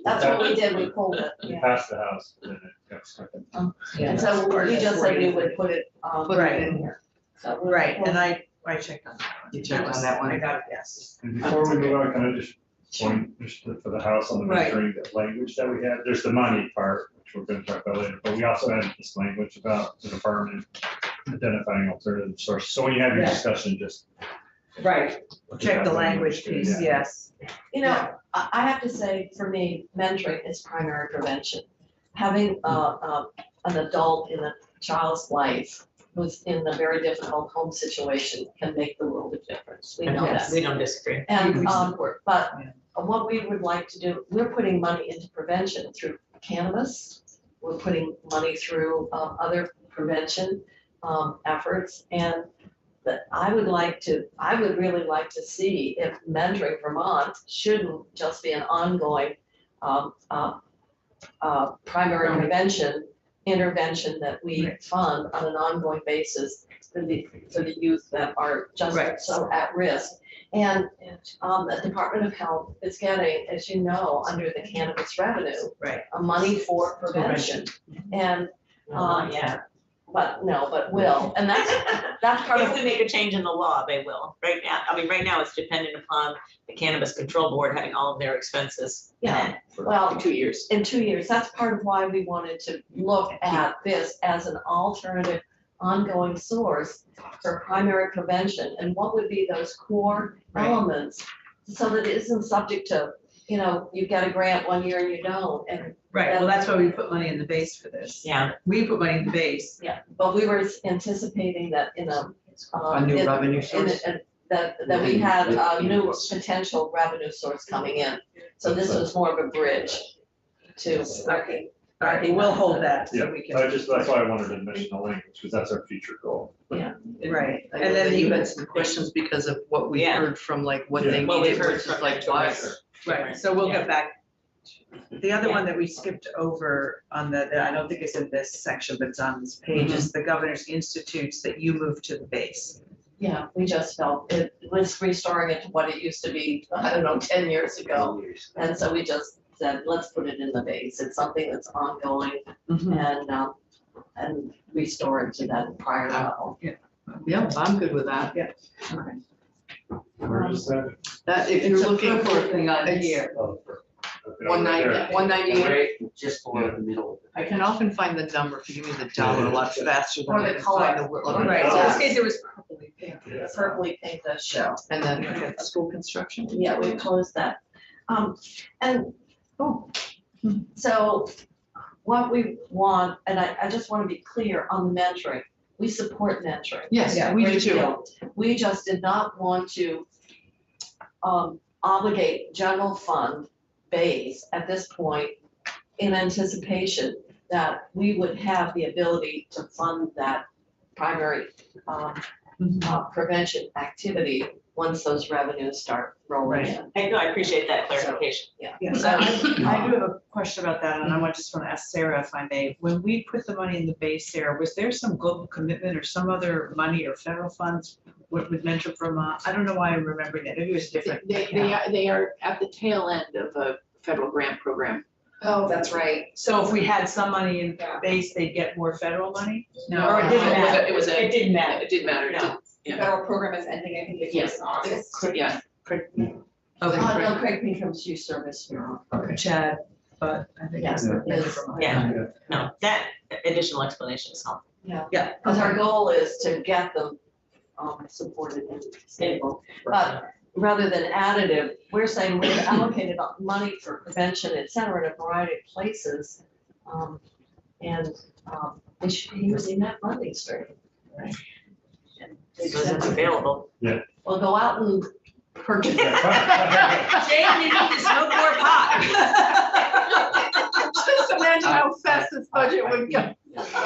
[SPEAKER 2] that's what we did, we pulled it,
[SPEAKER 9] It
[SPEAKER 2] yeah.
[SPEAKER 9] passed the House, and then it got stuck in.
[SPEAKER 2] And so we just said we would put it,
[SPEAKER 3] Put it in
[SPEAKER 2] here. So we-
[SPEAKER 4] Right, and I checked on that one.
[SPEAKER 3] You checked on that one?
[SPEAKER 4] I got it, yes.
[SPEAKER 9] And before we move on, can I just point just for the House on the
[SPEAKER 4] Right.
[SPEAKER 9] mentoring, that language that we had, there's the money part, which we're gonna talk about later, but we also added this language about the department identifying alternative sources. So when you have your
[SPEAKER 4] Yeah.
[SPEAKER 9] discussion, just.
[SPEAKER 4] Right,
[SPEAKER 9] look at
[SPEAKER 4] check
[SPEAKER 9] that
[SPEAKER 4] the language
[SPEAKER 9] too,
[SPEAKER 4] piece,
[SPEAKER 9] yeah.
[SPEAKER 4] yes.
[SPEAKER 2] I have to say, for me, mentoring is primary prevention. Having an adult in a child's life who's in a very difficult home situation can make the world of difference. We know
[SPEAKER 6] Yes,
[SPEAKER 2] that.
[SPEAKER 6] we don't disagree.
[SPEAKER 2] And,
[SPEAKER 4] We
[SPEAKER 2] but
[SPEAKER 4] Yeah.
[SPEAKER 2] what we would like to do, we're putting money into prevention through cannabis. We're putting money through other prevention efforts, and that I would really like to see if Mentoring Vermont shouldn't just be an ongoing primary prevention intervention that we
[SPEAKER 4] Right.
[SPEAKER 2] fund on an ongoing basis for the youth that are just
[SPEAKER 4] Right.
[SPEAKER 2] so at risk. And the Department of Health is getting, as you know, under the cannabis revenue,
[SPEAKER 4] Right.
[SPEAKER 2] money for prevention. And,
[SPEAKER 6] Not yet.
[SPEAKER 2] but will, and that's part
[SPEAKER 6] If
[SPEAKER 2] of,
[SPEAKER 6] we make a change in the law, they will. Right now it's dependent upon the Cannabis Control Board having all of their expenses.
[SPEAKER 2] Yeah.
[SPEAKER 7] For
[SPEAKER 2] well,
[SPEAKER 7] 2 years.
[SPEAKER 2] in 2 years. That's part of why we wanted to look at this as an alternative ongoing source for primary prevention. And what would be those core
[SPEAKER 4] Right.
[SPEAKER 2] elements so that it isn't subject to, you get a grant 1 year and you don't. And,
[SPEAKER 4] Right, well, that's why we put money in the base for this.
[SPEAKER 6] Yeah,
[SPEAKER 4] We put money in the base.
[SPEAKER 2] but we were anticipating that in a.
[SPEAKER 3] A new revenue source.
[SPEAKER 2] That we had a new potential revenue source coming in. So this was more of a bridge to.
[SPEAKER 4] Okay. All right, we'll hold that so
[SPEAKER 9] Yeah,
[SPEAKER 4] we can.
[SPEAKER 9] that's why I wanted to mention the language, because that's our future goal.
[SPEAKER 4] Right,
[SPEAKER 3] I
[SPEAKER 4] and
[SPEAKER 3] know
[SPEAKER 4] then
[SPEAKER 3] that you
[SPEAKER 4] you,
[SPEAKER 3] had some questions because of what we
[SPEAKER 6] Yeah.
[SPEAKER 3] heard from like what
[SPEAKER 9] Yeah.
[SPEAKER 3] they
[SPEAKER 6] What we've
[SPEAKER 3] needed,
[SPEAKER 6] heard
[SPEAKER 3] which is
[SPEAKER 6] from
[SPEAKER 3] like
[SPEAKER 6] the
[SPEAKER 3] why.
[SPEAKER 6] director.
[SPEAKER 4] right, so we'll
[SPEAKER 6] Yeah.
[SPEAKER 4] get back. The other
[SPEAKER 6] Yeah.
[SPEAKER 4] one that we skipped over on that I don't think is in this section, but it's on this page, is the Governor's Institutes that you moved to the base.
[SPEAKER 2] Yeah, we just felt it was restoring it to what it used to be, 10 years ago. And so we just said, let's put it in the base. It's something that's ongoing and restore it to that prior level.
[SPEAKER 3] Yeah, I'm good with that.
[SPEAKER 9] Where is that?
[SPEAKER 3] That, if
[SPEAKER 4] It's
[SPEAKER 3] you're
[SPEAKER 4] a
[SPEAKER 3] looking
[SPEAKER 4] purple
[SPEAKER 3] for,
[SPEAKER 4] thing on
[SPEAKER 3] it's
[SPEAKER 4] here.
[SPEAKER 9] Oh, okay,
[SPEAKER 3] 198.
[SPEAKER 10] Right, just below the middle.
[SPEAKER 3] I can often find the number if you give me the dollar a lot faster than
[SPEAKER 2] Or
[SPEAKER 3] I
[SPEAKER 2] the
[SPEAKER 3] can find the.
[SPEAKER 2] color.
[SPEAKER 4] Right, so in this case, it was purpley pink.
[SPEAKER 2] The purpley pink does show.
[SPEAKER 3] And then school construction.
[SPEAKER 2] Yeah, we closed that. So what we want, and I just want to be clear on the mentoring, we support mentoring.
[SPEAKER 3] Yes,
[SPEAKER 4] Yeah,
[SPEAKER 3] we do
[SPEAKER 2] Great
[SPEAKER 3] too.
[SPEAKER 2] deal. We just did not want to obligate general fund base at this point in anticipation that we would have the ability to fund that primary prevention activity once those revenues start rolling in.
[SPEAKER 6] I appreciate that clarification.
[SPEAKER 4] Yes, I do have a question about that, and just want to ask Sarah if I may. When we put the money in the base, Sarah, was there some global commitment or some other money or federal funds with Mentor Vermont? I don't know why I'm remembering that. Maybe it was different.
[SPEAKER 7] They are at the tail end of a federal grant program.
[SPEAKER 1] Oh, that's right.
[SPEAKER 4] So if we had some money in base, they'd get more federal money?
[SPEAKER 7] No,
[SPEAKER 4] Or it didn't matter?
[SPEAKER 7] It was a.
[SPEAKER 4] It didn't matter.
[SPEAKER 7] It didn't matter. It
[SPEAKER 4] No.
[SPEAKER 7] didn't-
[SPEAKER 1] The
[SPEAKER 7] Yeah.
[SPEAKER 1] federal program is ending, I think it's
[SPEAKER 7] Yes.
[SPEAKER 1] in August.
[SPEAKER 7] Yeah,
[SPEAKER 4] Okay,
[SPEAKER 2] No, Craig Petrum's Youth Service Bureau.
[SPEAKER 4] Chad, but I think it's
[SPEAKER 2] Yes,
[SPEAKER 4] Mentor
[SPEAKER 2] yes.
[SPEAKER 4] Vermont.
[SPEAKER 6] Yeah, no, that additional explanation is helpful.
[SPEAKER 4] Yeah.
[SPEAKER 2] Because our goal is to get them supported and stable. But rather than additive, we're saying we've allocated money for prevention, et cetera, in a variety of places. And they should be using that funding stream.
[SPEAKER 6] So it's available.
[SPEAKER 2] Well, go out and purchase it.
[SPEAKER 4] Jane, you need to smoke more pot.
[SPEAKER 3] Just imagine how fast this budget would go,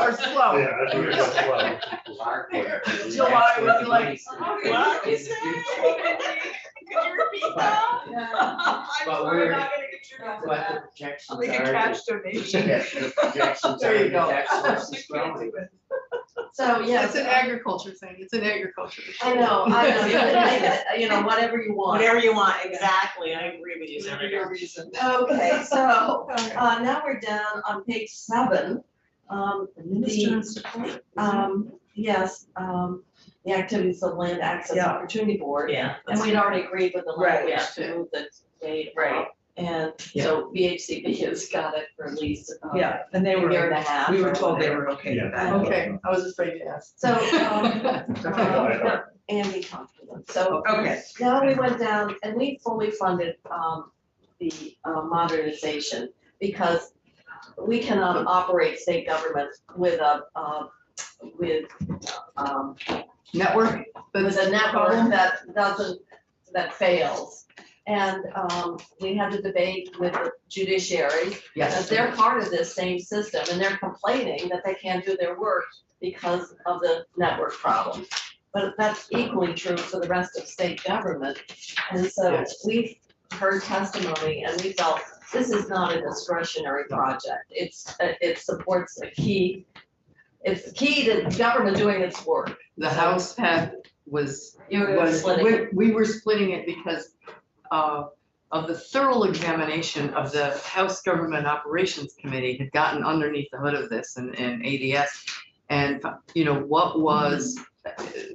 [SPEAKER 3] or slow.
[SPEAKER 9] Yeah, I think it's slow.
[SPEAKER 10] People are going to
[SPEAKER 3] July would be
[SPEAKER 10] actually
[SPEAKER 3] like,
[SPEAKER 10] release it
[SPEAKER 6] what
[SPEAKER 10] in
[SPEAKER 6] you
[SPEAKER 10] the
[SPEAKER 6] say?
[SPEAKER 10] future.
[SPEAKER 5] Could you repeat that?
[SPEAKER 10] But we're, but the projections
[SPEAKER 4] We can
[SPEAKER 10] are,
[SPEAKER 4] catch
[SPEAKER 10] that
[SPEAKER 4] donation.
[SPEAKER 10] the projections
[SPEAKER 3] There
[SPEAKER 10] are,
[SPEAKER 3] you go.
[SPEAKER 10] that source is growing.
[SPEAKER 2] So, yes.
[SPEAKER 3] It's an agriculture thing, it's an agriculture.
[SPEAKER 2] I know, you know, whatever you want.
[SPEAKER 6] Whatever you want, exactly, I agree with you, Sarah.
[SPEAKER 2] Okay, so, now we're down on page 7. Yes, the activities of Land Access
[SPEAKER 4] Yeah.
[SPEAKER 2] Opportunity Board.
[SPEAKER 6] Yeah.
[SPEAKER 2] And we'd already agreed with the
[SPEAKER 4] Right,
[SPEAKER 2] language
[SPEAKER 6] yeah.
[SPEAKER 2] to move the date
[SPEAKER 6] Right.
[SPEAKER 2] up. And so VHCB has got it for at least
[SPEAKER 4] Yeah, and they
[SPEAKER 2] a year and
[SPEAKER 4] were,
[SPEAKER 2] a half.
[SPEAKER 4] we were
[SPEAKER 2] or
[SPEAKER 4] told they
[SPEAKER 2] whatever.
[SPEAKER 4] were okay with
[SPEAKER 9] Yeah.
[SPEAKER 4] that.
[SPEAKER 3] Okay, I was afraid to ask.
[SPEAKER 2] So,
[SPEAKER 9] Definitely.
[SPEAKER 2] Andy talked to them. So
[SPEAKER 4] Okay,
[SPEAKER 2] now we went down and we fully funded the modernization because we cannot operate state government with a
[SPEAKER 3] Network,
[SPEAKER 2] with a network that fails. And we had a debate with the judiciary, because
[SPEAKER 3] yes,
[SPEAKER 2] they're part of this same system, and they're complaining that they can't do their work because of the network problem. But that's equally true for the rest of state government. And so
[SPEAKER 3] Yes.
[SPEAKER 2] we've heard testimony and we felt this is not a discretionary project. It supports it's key to government doing its work.
[SPEAKER 3] the House was,
[SPEAKER 2] You're splitting it.
[SPEAKER 3] we were splitting it because of the thorough examination of the House Government Operations Committee had gotten underneath the hood of this and ADS. And, you know, what was,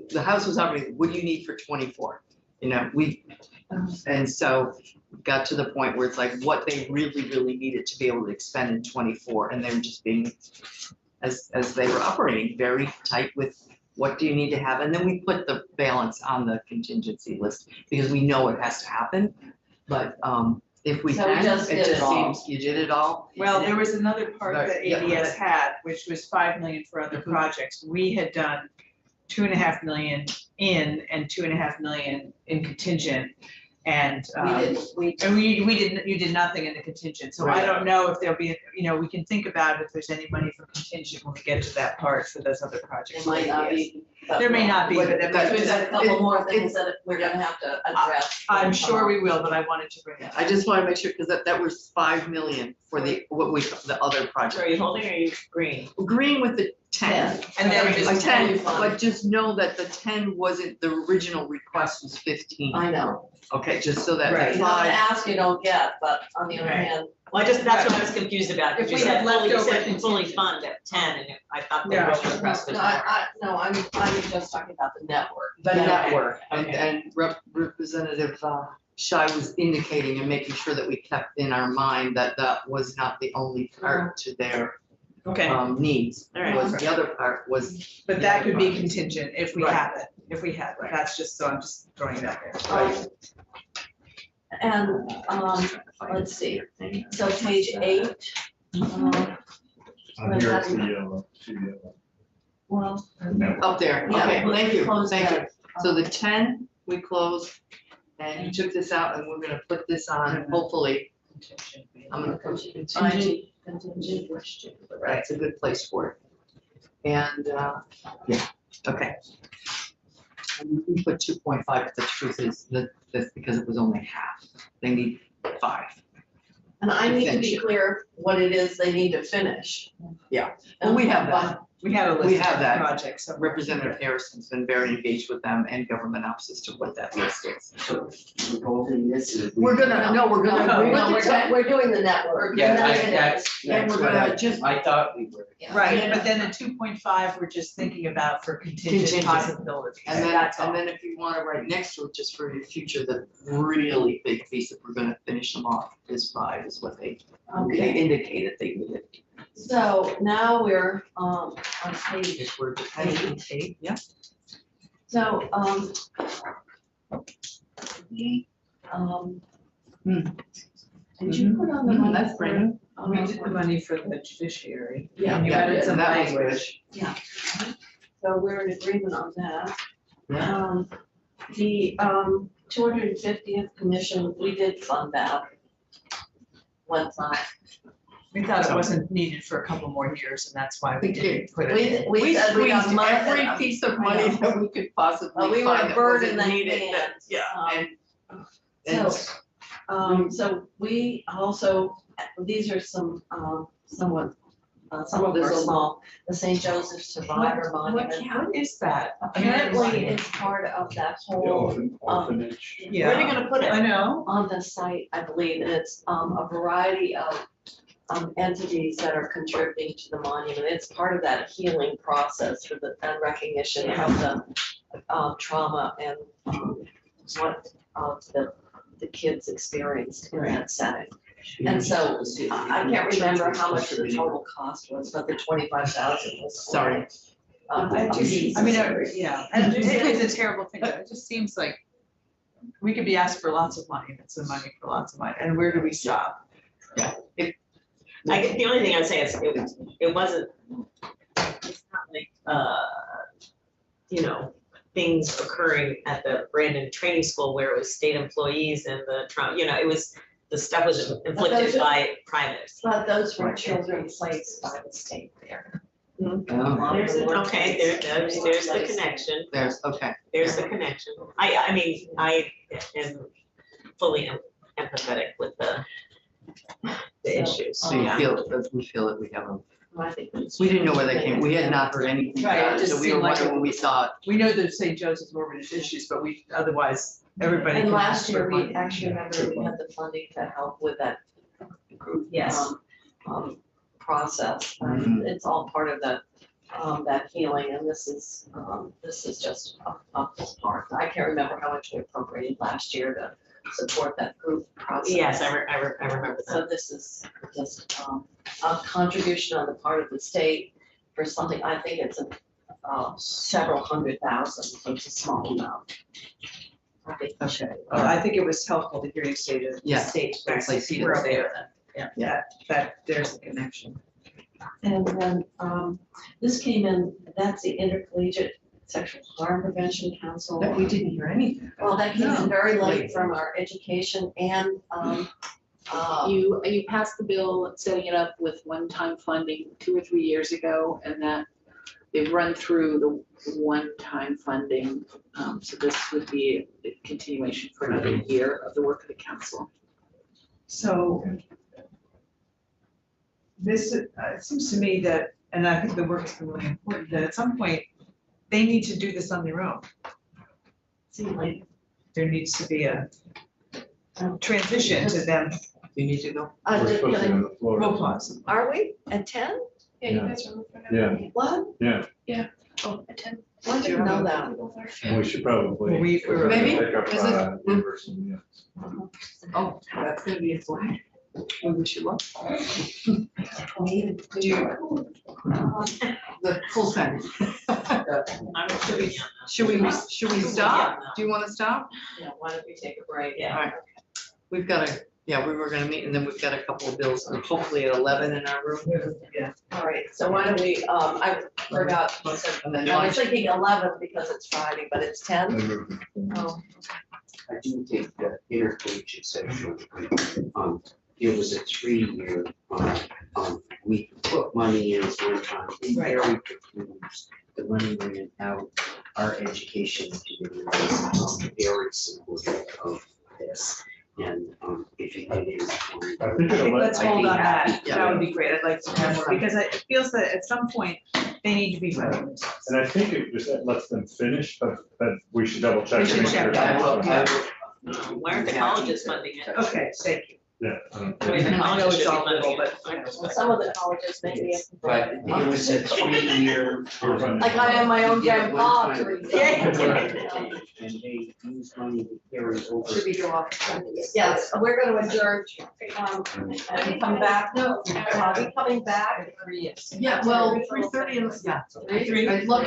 [SPEAKER 3] the House was operating, what do you need for 24? You know, and so got to the point where it's like what they really needed to be able to expend in 24, and they were just being, as they were operating, very tight with what do you need to have, and then we put the balance on the contingency list because we know it has to happen, but if we
[SPEAKER 2] So we
[SPEAKER 3] can,
[SPEAKER 2] just
[SPEAKER 3] it
[SPEAKER 2] did
[SPEAKER 3] just
[SPEAKER 2] it all.
[SPEAKER 3] seems, you did it all.
[SPEAKER 4] well, there was another part
[SPEAKER 3] Right,
[SPEAKER 4] that
[SPEAKER 3] yeah,
[SPEAKER 4] ADS had, which was 5 million for other
[SPEAKER 3] Mhm.
[SPEAKER 4] projects. We had done 2.5 million in and 2.5 million in contingent. And you did nothing in the contingent, so I
[SPEAKER 3] Right.
[SPEAKER 4] don't know if there'll be, we can think about if there's any money for contingent when we get to that part for those other projects.
[SPEAKER 2] It might not be.
[SPEAKER 4] There may not be, but
[SPEAKER 3] But
[SPEAKER 2] There's a couple more things that we're gonna have to address.
[SPEAKER 4] I'm sure we will, but I wanted to bring it up.
[SPEAKER 3] I just want to make sure, because that was 5 million for the other
[SPEAKER 6] So
[SPEAKER 3] project.
[SPEAKER 6] are you holding or are you agreeing?
[SPEAKER 3] Agreeing with the 10.
[SPEAKER 4] And then
[SPEAKER 2] Just
[SPEAKER 3] A 10,
[SPEAKER 2] totally fine.
[SPEAKER 3] but just know that the 10 wasn't, the original request was 15.
[SPEAKER 2] I know.
[SPEAKER 3] Okay, just so that
[SPEAKER 4] Right.
[SPEAKER 3] the
[SPEAKER 2] You don't
[SPEAKER 3] 5,
[SPEAKER 2] ask, you don't get, but on the other
[SPEAKER 6] Right.
[SPEAKER 2] hand,
[SPEAKER 6] Well, that's what I was confused about,
[SPEAKER 4] If
[SPEAKER 6] because you
[SPEAKER 4] we
[SPEAKER 6] said
[SPEAKER 4] had
[SPEAKER 6] fully, you
[SPEAKER 4] leftover
[SPEAKER 6] said fully
[SPEAKER 4] contingent.
[SPEAKER 6] fund at 10, and I thought the
[SPEAKER 4] Yeah.
[SPEAKER 6] original request was
[SPEAKER 2] no,
[SPEAKER 6] more.
[SPEAKER 2] I'm just talking about the network.
[SPEAKER 3] the network,
[SPEAKER 6] Okay.
[SPEAKER 3] and Representative Shai was indicating and making sure that we kept in our mind that that was not the only part to their
[SPEAKER 4] Okay,
[SPEAKER 3] needs.
[SPEAKER 6] All right.
[SPEAKER 3] Was the other part was,
[SPEAKER 4] but that could be contingent if we
[SPEAKER 3] Right.
[SPEAKER 4] have it, that's just, so I'm just throwing that there.
[SPEAKER 2] Right. And, let's see, so page 8.
[SPEAKER 9] On here it's the yellow, two yellow.
[SPEAKER 2] Well,
[SPEAKER 3] Up there,
[SPEAKER 2] Yeah,
[SPEAKER 3] okay, thank you,
[SPEAKER 2] close
[SPEAKER 3] thank you.
[SPEAKER 2] that.
[SPEAKER 3] So the 10, we closed, and you took this out, and we're gonna put this on, hopefully, I'm gonna put contingent, that's a good place for it. And, yeah, okay. And we put 2.5, but the truth is that, that's because it was only half, they need 5.
[SPEAKER 2] and I need to
[SPEAKER 3] Finish
[SPEAKER 2] be
[SPEAKER 3] it.
[SPEAKER 2] clear what it is they need to finish.
[SPEAKER 3] Yeah. Well, we have that.
[SPEAKER 4] We have a
[SPEAKER 3] We
[SPEAKER 4] list
[SPEAKER 3] have
[SPEAKER 4] of
[SPEAKER 3] that.
[SPEAKER 4] projects. so-
[SPEAKER 3] Representative Harrison's been very engaged with them and government ops as to what that list is.
[SPEAKER 10] So we're holding this. and
[SPEAKER 3] We're gonna, no, we're gonna,
[SPEAKER 4] No,
[SPEAKER 3] we're
[SPEAKER 2] We're
[SPEAKER 3] gonna,
[SPEAKER 2] we're doing the network.
[SPEAKER 10] Yeah,
[SPEAKER 2] We're not gonna-
[SPEAKER 10] that's
[SPEAKER 3] and we're
[SPEAKER 10] what
[SPEAKER 3] gonna just,
[SPEAKER 10] I thought we were.
[SPEAKER 4] Right, but then the 2.5, we're just thinking about for contingent
[SPEAKER 3] Contingent.
[SPEAKER 4] possibilities.
[SPEAKER 3] and then,
[SPEAKER 4] That's all.
[SPEAKER 3] and then if you wanna write next to it, just for your future, the really big piece, if we're gonna finish them off, is 5, is what they
[SPEAKER 2] Okay,
[SPEAKER 3] indicated they needed.
[SPEAKER 2] so now we're, on page,
[SPEAKER 3] If we're depending, 8, yeah.
[SPEAKER 2] so, we, did you put on the money?
[SPEAKER 3] That's brand new.
[SPEAKER 4] We did the money for the judiciary.
[SPEAKER 2] Yeah.
[SPEAKER 4] And you
[SPEAKER 3] Yeah,
[SPEAKER 4] added some
[SPEAKER 3] that was
[SPEAKER 4] language.
[SPEAKER 2] So we're in agreement on that.
[SPEAKER 3] Yeah.
[SPEAKER 2] The 250th commission, we did fund that. One time.
[SPEAKER 4] We thought it wasn't needed for a couple more years, and that's why we
[SPEAKER 3] We
[SPEAKER 4] didn't put it in.
[SPEAKER 3] We
[SPEAKER 2] said we got
[SPEAKER 3] squeezed
[SPEAKER 2] money.
[SPEAKER 3] every piece of money that we could possibly
[SPEAKER 2] Well, we
[SPEAKER 3] find
[SPEAKER 2] were
[SPEAKER 3] that
[SPEAKER 2] burdened
[SPEAKER 3] wasn't
[SPEAKER 2] that
[SPEAKER 3] needed,
[SPEAKER 2] hand.
[SPEAKER 3] that- yeah, and.
[SPEAKER 2] So we also, these are some, somewhat, some of them are small, the St. Joseph Survivor
[SPEAKER 4] What
[SPEAKER 2] Monument.
[SPEAKER 4] count is that?
[SPEAKER 2] Apparently, it's part of that whole,
[SPEAKER 9] Orphanage.
[SPEAKER 4] Yeah.
[SPEAKER 2] where are they gonna put it?
[SPEAKER 4] I know.
[SPEAKER 2] On the site, I believe, and it's a variety of entities that are contributing to the monument. It's part of that healing process for the and recognition of the trauma and what the kids experienced in that setting. And so I can't remember how much the total cost was, but the 25,000 was.
[SPEAKER 3] Sorry.
[SPEAKER 4] I mean, yeah, and it's a terrible thing, but it just seems like we could be asked for lots of money, it's the money for lots of money, and where do we stop?
[SPEAKER 6] The only thing I'd say is it wasn't, it's not like, you know, things occurring at the Brandon Training School where it was state employees and the trauma, you know, it was, the stuff was inflicted by privates.
[SPEAKER 2] But those were children placed by the state there.
[SPEAKER 6] Okay, there's the connection,
[SPEAKER 3] There's, okay.
[SPEAKER 6] there's the connection. I mean, I am fully empathetic with the issues,
[SPEAKER 3] So you
[SPEAKER 6] yeah.
[SPEAKER 3] feel, that we feel that we have them.
[SPEAKER 2] I think it's-
[SPEAKER 3] We didn't know where they came, we had not heard anything
[SPEAKER 4] Right,
[SPEAKER 3] about
[SPEAKER 4] it
[SPEAKER 3] it,
[SPEAKER 4] just
[SPEAKER 3] so we were
[SPEAKER 4] seemed like
[SPEAKER 3] wondering
[SPEAKER 4] it-
[SPEAKER 3] when we saw it.
[SPEAKER 4] We know the St. Joseph's Orphanage issues, but we, otherwise, everybody.
[SPEAKER 2] And
[SPEAKER 4] can
[SPEAKER 2] last
[SPEAKER 4] ask
[SPEAKER 2] year,
[SPEAKER 4] for
[SPEAKER 2] we
[SPEAKER 4] money.
[SPEAKER 2] actually remember we had the funding to help with that group.
[SPEAKER 4] Yes.
[SPEAKER 2] Process.
[SPEAKER 3] Mhm.
[SPEAKER 2] It's all part of that healing, and this is just a part. I can't remember how much we appropriated last year to support that group process.
[SPEAKER 6] Yes, I remember that.
[SPEAKER 2] So this is just a contribution on the part of the state for something, I think it's several $100,000, so it's a small amount. I think we should.
[SPEAKER 4] I think it was helpful to hear you say to the
[SPEAKER 3] Yeah,
[SPEAKER 4] state,
[SPEAKER 3] that's like see it
[SPEAKER 4] we're
[SPEAKER 3] there.
[SPEAKER 4] aware that there's a connection.
[SPEAKER 2] And then, this came in, that's the Intercollegiate Sexual Harm Prevention Council.
[SPEAKER 3] That we didn't hear anything.
[SPEAKER 2] Well, that came in
[SPEAKER 3] No.
[SPEAKER 2] very late from our education and,
[SPEAKER 7] You passed the bill setting it up with one-time funding 2 or 3 years ago, and that they've run through the one-time funding. So this would be a continuation for another year of the work of the council.
[SPEAKER 4] So this, it seems to me that, and I think the work is really important, that at some point, they need to do this on their own.
[SPEAKER 2] seemed like,
[SPEAKER 4] There needs to be a transition to them.
[SPEAKER 3] You need to go.
[SPEAKER 9] We're supposed to be on the floor.
[SPEAKER 4] We'll pause.
[SPEAKER 2] are we at 10?
[SPEAKER 1] Yeah, you guys are looking at
[SPEAKER 9] Yeah,
[SPEAKER 2] What?
[SPEAKER 9] yeah,
[SPEAKER 1] Oh, at 10.
[SPEAKER 2] Why did you know that?
[SPEAKER 9] and we should probably.
[SPEAKER 4] Well, we were-
[SPEAKER 3] Maybe,
[SPEAKER 9] Pick up
[SPEAKER 3] is it-
[SPEAKER 9] on in-person, yeah.
[SPEAKER 3] Oh, that's gonna be a flag. We wish you luck.
[SPEAKER 2] Me?
[SPEAKER 3] Do you? The full sentence.
[SPEAKER 6] I'm sure we can.
[SPEAKER 3] Should we stop? Do you wanna stop?
[SPEAKER 2] Yeah, why don't we take a break?
[SPEAKER 6] Yeah.
[SPEAKER 3] Alright. We've got a Yeah, we were gonna meet, and then we've got a couple of bills, and hopefully at 11 in our room.
[SPEAKER 4] Yeah.
[SPEAKER 2] All right, so why don't we, I forgot,
[SPEAKER 3] And then
[SPEAKER 2] I
[SPEAKER 3] lunch.
[SPEAKER 2] was thinking 11 because it's Friday, but it's 10.
[SPEAKER 9] They moved it.
[SPEAKER 2] Oh,
[SPEAKER 10] I do think that intercollegiate section, it was a 3-year, we put money in as one time, we
[SPEAKER 4] Right.
[SPEAKER 10] very confused. The money went out, our education committee was very supportive of this. And if it is.
[SPEAKER 9] I think
[SPEAKER 4] I think let's
[SPEAKER 10] I'd
[SPEAKER 4] hold
[SPEAKER 10] be
[SPEAKER 4] on that,
[SPEAKER 10] happy.
[SPEAKER 4] that would be great, I'd like to have more, because it feels that at some point, they need to be funding themselves.
[SPEAKER 9] And I think it just lets them finish, but we should double check.
[SPEAKER 4] We
[SPEAKER 9] to
[SPEAKER 4] should
[SPEAKER 9] make sure
[SPEAKER 4] check
[SPEAKER 9] that's
[SPEAKER 4] that.
[SPEAKER 9] what-
[SPEAKER 6] Why aren't the colleges funding it?
[SPEAKER 4] Okay, thank you.
[SPEAKER 9] Yeah.
[SPEAKER 6] I mean, the
[SPEAKER 4] I know
[SPEAKER 6] colleges
[SPEAKER 4] it's
[SPEAKER 6] should be
[SPEAKER 4] all little,
[SPEAKER 6] funding
[SPEAKER 4] but.
[SPEAKER 6] it.
[SPEAKER 2] well, some of the colleges maybe.
[SPEAKER 10] But it was a 3-year.
[SPEAKER 2] Like I have my own damn car to read.
[SPEAKER 10] And they use money to carry over.
[SPEAKER 2] Should be go off. Yes, we're gonna adjourn, and come back, no, are we coming back?
[SPEAKER 3] Yeah, well, 3:30 and, yeah.
[SPEAKER 2] Three, look